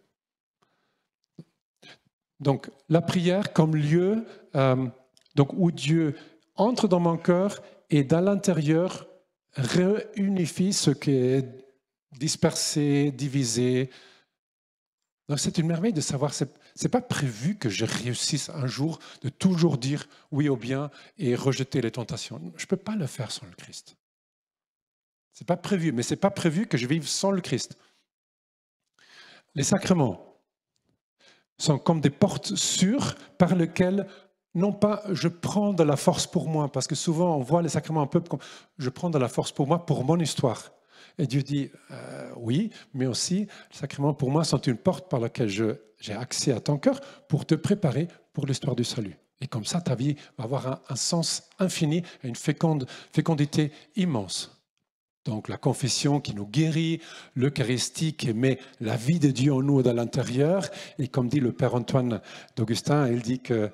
Donc, la prière comme lieu donc, où Dieu entre dans mon cœur et dans l'intérieur réunifie ce qui est dispersé, divisé. Donc, c'est une merveille de savoir, ce n'est pas prévu que je réussisse un jour de toujours dire oui au bien et rejeter les tentations. Je ne peux pas le faire sans le Christ. Ce n'est pas prévu, mais ce n'est pas prévu que je vive sans le Christ. Les sacrements sont comme des portes sûres par lesquelles, non pas je prends de la force pour moi, parce que souvent on voit les sacrements un peu comme je prends de la force pour moi, pour mon histoire. Et Dieu dit oui, mais aussi les sacrements pour moi sont une porte par laquelle j'ai accès à ton cœur pour te préparer pour l'histoire du salut. Et comme ça, ta vie va avoir un sens infini et une fécondité immense. Donc la confession qui nous guérit, l'Eucharistie qui met la vie de Dieu en nous dans l'intérieur. Et comme dit le Père Antoine d'Augustin, il dit que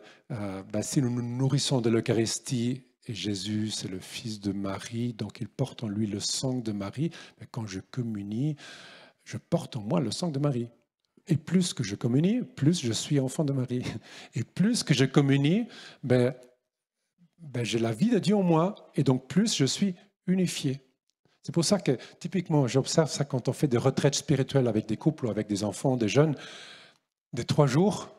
si nous nous nourrissons de l'Eucharistie, et Jésus c'est le fils de Marie, donc il porte en lui le sang de Marie, mais quand je communie, je porte en moi le sang de Marie. Et plus que je communie, plus je suis enfant de Marie. Et plus que je communie, j'ai la vie de Dieu en moi, et donc plus je suis unifié. C'est pour ça que, typiquement, j'observe ça quand on fait des retraites spirituelles avec des couples ou avec des enfants, des jeunes, des 3 jours.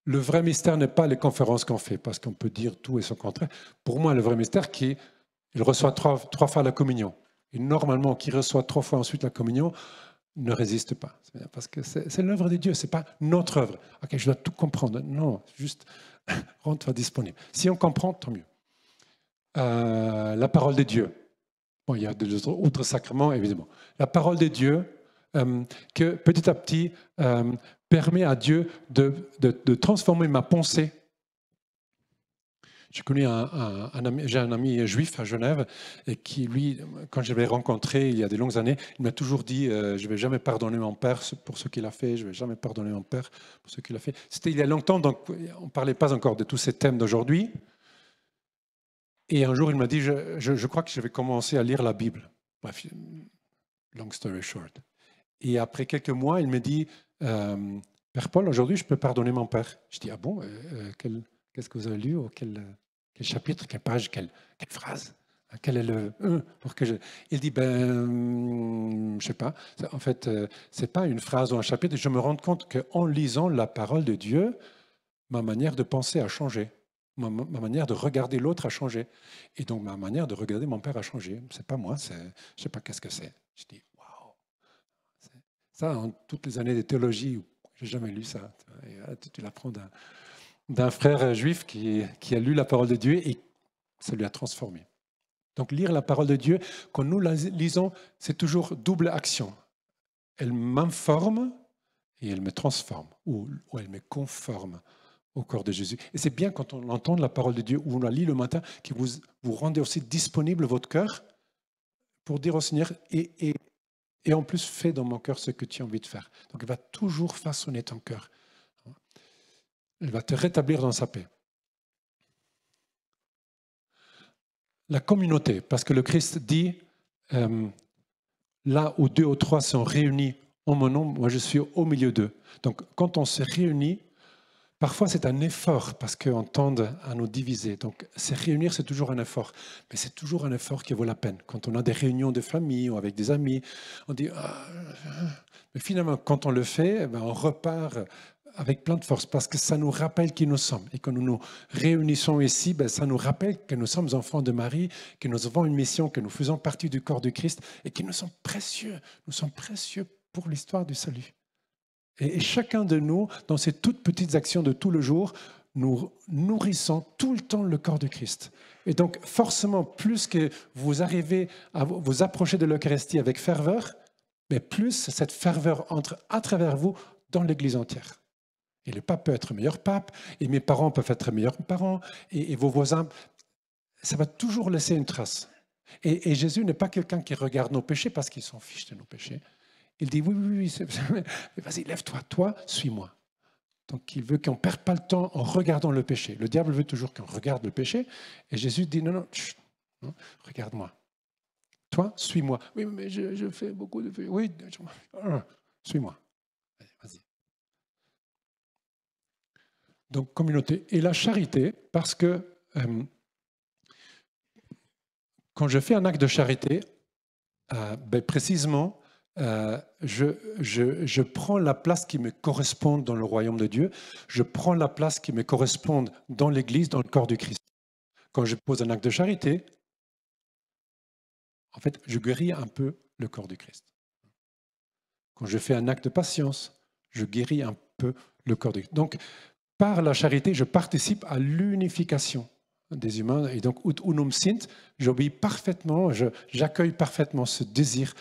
Le vrai mystère n'est pas les conférences qu'on fait, parce qu'on peut dire tout et son contraire. Pour moi, le vrai mystère, il reçoit 3 fois la communion. Et normalement, qui reçoit 3 fois ensuite la communion, ne résiste pas. Parce que c'est l'œuvre de Dieu, ce n'est pas notre œuvre. Ok, je dois tout comprendre. Non, juste rends-toi disponible. Si on comprend, tant mieux. La parole de Dieu. Bon, il y a d'autres sacrements, évidemment. La parole de Dieu, que petit à petit permet à Dieu de transformer ma pensée. J'ai connu j'ai un ami juif à Genève, et qui, lui, quand je l'ai rencontré il y a des longues années, il m'a toujours dit je ne vais jamais pardonner mon père pour ce qu'il a fait, je ne vais jamais pardonner mon père pour ce qu'il a fait. C'était il y a longtemps, donc on ne parlait pas encore de tous ces thèmes d'aujourd'hui. Et un jour, il m'a dit, je crois que je vais commencer à lire la Bible. Bref, long story short. Et après quelques mois, il me dit, Père Paul, aujourd'hui, je peux pardonner mon père. Je dis, ah bon, qu'est-ce que vous avez lu, ou quel chapitre, quelle page, quelle phrase, quel est le pour que Il dit, je sais pas. En fait, c'est pas une phrase ou un chapitre. Je me rends compte qu'en lisant la parole de Dieu, ma manière de penser a changé. Ma manière de regarder l'autre a changé. Et donc, ma manière de regarder mon père a changé. Ce n'est pas moi, je ne sais pas qu'est-ce que c'est. Je dis, waouh! Ça, en toutes les années de théologie, je n'ai jamais lu ça. Tu l'apprends d'un frère juif qui a lu la parole de Dieu et ça lui a transformé. Donc, lire la parole de Dieu, quand nous la lisons, c'est toujours double action. Elle m'informe et elle me transforme, ou elle me conforme au corps de Jésus. Et c'est bien quand on entend la parole de Dieu, ou on la lit le matin, que vous rendez aussi disponible votre cœur pour dire au Seigneur, et en plus, fais dans mon cœur ce que tu as envie de faire. Donc, il va toujours façonner ton cœur. Il va te rétablir dans sa paix. La communauté, parce que le Christ dit, là où 2 ou 3 sont réunis en mon nom, moi je suis au milieu d'eux. Donc, quand on se réunit, parfois, c'est un effort parce qu'on tend à nous diviser. Donc, se réunir, c'est toujours un effort. Mais c'est toujours un effort qui vaut la peine. Quand on a des réunions de famille ou avec des amis, on dit mais finalement, quand on le fait, on repart avec plein de force parce que ça nous rappelle qui nous sommes. Et quand nous nous réunissons ici, ça nous rappelle que nous sommes enfants de Marie, que nous avons une mission, que nous faisons partie du corps de Christ et que nous sommes précieux. Nous sommes précieux pour l'histoire du salut. Et chacun de nous, dans ces toutes petites actions de tout le jour, nous nourrissons tout le temps le corps de Christ. Et donc, forcément, plus que vous arrivez à vous approcher de l'Eucharistie avec ferveur, mais plus cette ferveur entre à travers vous dans l'Église entière. Et le pape peut être meilleur pape, et mes parents peuvent être meilleurs parents, et vos voisins. Ça va toujours laisser une trace. Et Jésus n'est pas quelqu'un qui regarde nos péchés parce qu'il s'en fiche de nos péchés. Il dit, oui, vas-y, lève-toi, toi, suis-moi. Donc, il veut qu'on ne perde pas le temps en regardant le péché. Le diable veut toujours qu'on regarde le péché. Et Jésus dit, non, regarde-moi. Toi, suis-moi. Oui, mais je fais beaucoup de péché. Oui, suis-moi. Vas-y. Donc, communauté. Et la charité, parce que quand je fais un acte de charité, précisément, je prends la place qui me correspond dans le royaume de Dieu, je prends la place qui me correspond dans l'Église, dans le corps du Christ. Quand je pose un acte de charité, en fait, je guéris un peu le corps du Christ. Quand je fais un acte de patience, je guéris un peu le corps du Christ. Donc, par la charité, je participe à l'unification des humains. Et donc, ut unum sint, j'obéis parfaitement, j'accueille parfaitement ce désir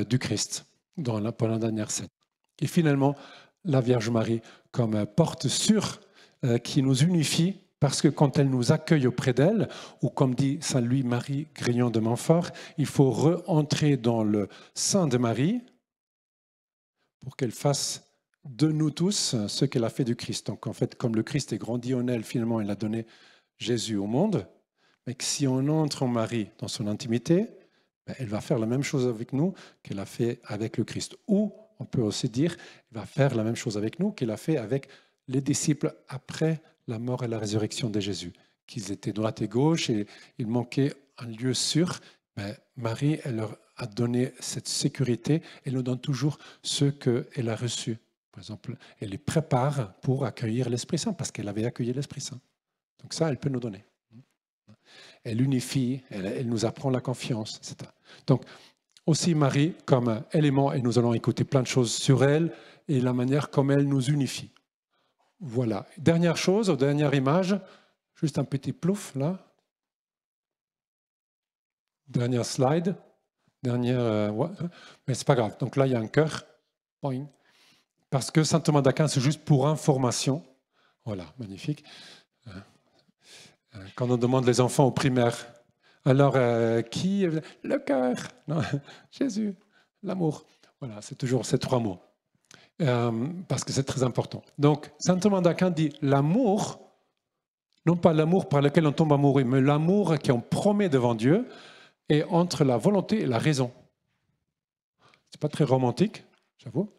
du Christ pendant la dernière scène. Et finalement, la Vierge Marie comme porte sûre qui nous unifie, parce que quand elle nous accueille auprès d'elle, ou comme dit Saint Louis-Marie Grignon de Montfort, il faut re-entrer dans le sein de Marie pour qu'elle fasse de nous tous ce qu'elle a fait du Christ. Donc en fait, comme le Christ est grandi en elle, finalement, elle a donné Jésus au monde, mais que si on entre en Marie dans son intimité, elle va faire la même chose avec nous qu'elle a fait avec le Christ. Ou, on peut aussi dire, elle va faire la même chose avec nous qu'elle a fait avec les disciples après la mort et la résurrection de Jésus, qu'ils étaient droite et gauche et il manquait un lieu sûr. Marie, elle leur a donné cette sécurité, elle nous donne toujours ce qu'elle a reçu. Par exemple, elle les prépare pour accueillir l'Esprit Saint, parce qu'elle avait accueilli l'Esprit Saint. Donc ça, elle peut nous donner. Elle unifie, elle nous apprend la confiance, etc. Donc, aussi Marie comme élément, et nous allons écouter plein de choses sur elle, et la manière comme elle nous unifie. Voilà. Dernière chose, dernière image, juste un petit plouf, là. Dernière slide. Mais c'est pas grave. Donc là, il y a un cœur. Point. Parce que Saint Thomas d'Aquin, c'est juste pour information. Voilà, magnifique. Quand on demande les enfants au primaire, alors qui? Le cœur. Non, Jésus, l'amour. Voilà, c'est toujours ces trois mots. Parce que c'est très important. Donc, Saint Thomas d'Aquin dit l'amour, non pas l'amour par lequel on tombe amoureux, mais l'amour qu'on promet devant Dieu est entre la volonté et la raison. C'est pas très romantique, j'avoue,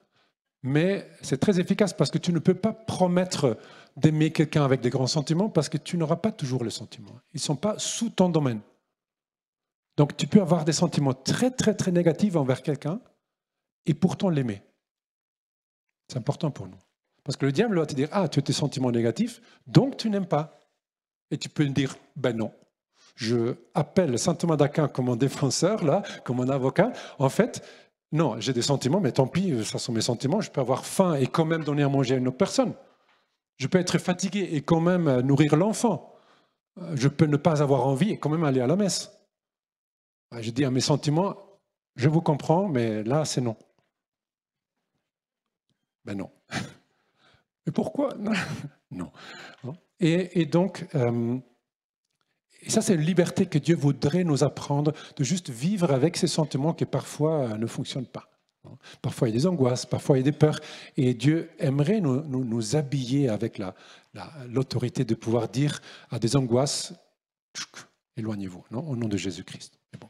mais c'est très efficace parce que tu ne peux pas promettre d'aimer quelqu'un avec des grands sentiments parce que tu n'auras pas toujours les sentiments. Ils ne sont pas sous ton domaine. Donc, tu peux avoir des sentiments très, très, très négatifs envers quelqu'un et pourtant l'aimer. C'est important pour nous. Parce que le diable va te dire, ah, tu as tes sentiments négatifs, donc tu n'aimes pas. Et tu peux dire, ben non. Je appelle Saint Thomas d'Aquin comme mon défenseur, là, comme mon avocat. En fait, non, j'ai des sentiments, mais tant pis, ça sont mes sentiments. Je peux avoir faim et quand même donner à manger à une autre personne. Je peux être fatigué et quand même nourrir l'enfant. Je peux ne pas avoir envie et quand même aller à la messe. Je dis à mes sentiments, je vous comprends, mais là, c'est non. Ben non. Mais pourquoi? Non. Et donc, et ça, c'est une liberté que Dieu voudrait nous apprendre, de juste vivre avec ces sentiments qui parfois ne fonctionnent pas. Parfois, il y a des angoisses, parfois, il y a des peurs. Et Dieu aimerait nous habiller avec l'autorité de pouvoir dire à des angoisses, éloignez-vous, non, au nom de Jésus-Christ. Bon.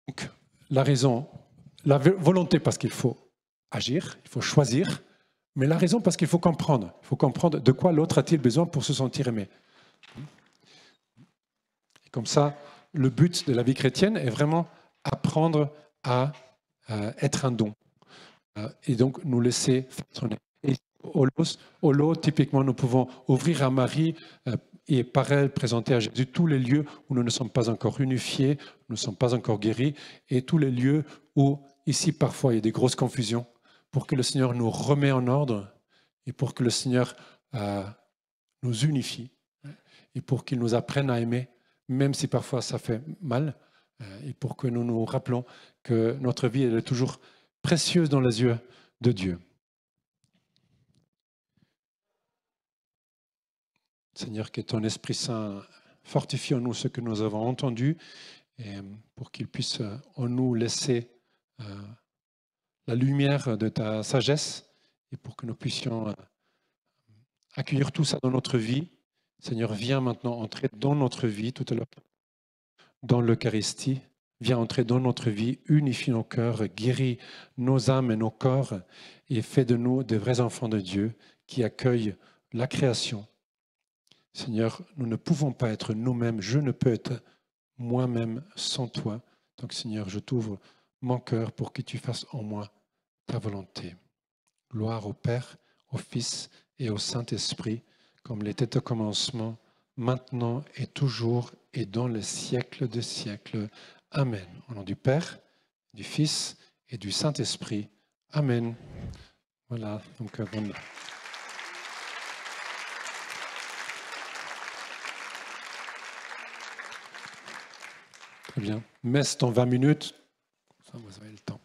Donc, la raison, la volonté parce qu'il faut agir, il faut choisir, mais la raison parce qu'il faut comprendre. Il faut comprendre de quoi l'autre a-t-il besoin pour se sentir aimé. Et comme ça, le but de la vie chrétienne est vraiment apprendre à être un don. Et donc nous laisser façonner. Et au lot, typiquement, nous pouvons ouvrir à Marie et par elle présenter à Jésus tous les lieux où nous ne sommes pas encore unifiés, nous ne sommes pas encore guéris, et tous les lieux où ici, parfois, il y a des grosses confusions, pour que le Seigneur nous remet en ordre et pour que le Seigneur nous unifie et pour qu'il nous apprenne à aimer, même si parfois ça fait mal, et pour que nous nous rappelons que notre vie elle est toujours précieuse dans les yeux de Dieu. Seigneur, que ton Esprit Saint fortifie en nous ce que nous avons entendu et pour qu'il puisse en nous laisser la lumière de ta sagesse et pour que nous puissions accueillir tout ça dans notre vie. Seigneur, viens maintenant entrer dans notre vie tout à l'heure, dans l'Eucharistie. Viens entrer dans notre vie, unifie nos cœurs, guéris nos âmes et nos corps et fais de nous des vrais enfants de Dieu qui accueillent la création. Seigneur, nous ne pouvons pas être nous-mêmes, je ne peux être moi-même sans toi. Donc Seigneur, je t'ouvre mon cœur pour que tu fasses en moi ta volonté. Gloire au Père, au Fils et au Saint-Esprit, comme il était au commencement, maintenant et toujours et dans les siècles des siècles. Amen. Au nom du Père, du Fils et du Saint-Esprit. Amen. Voilà, donc bon. Très bien. Messe dans 20 minutes. Ça, vous avez le temps.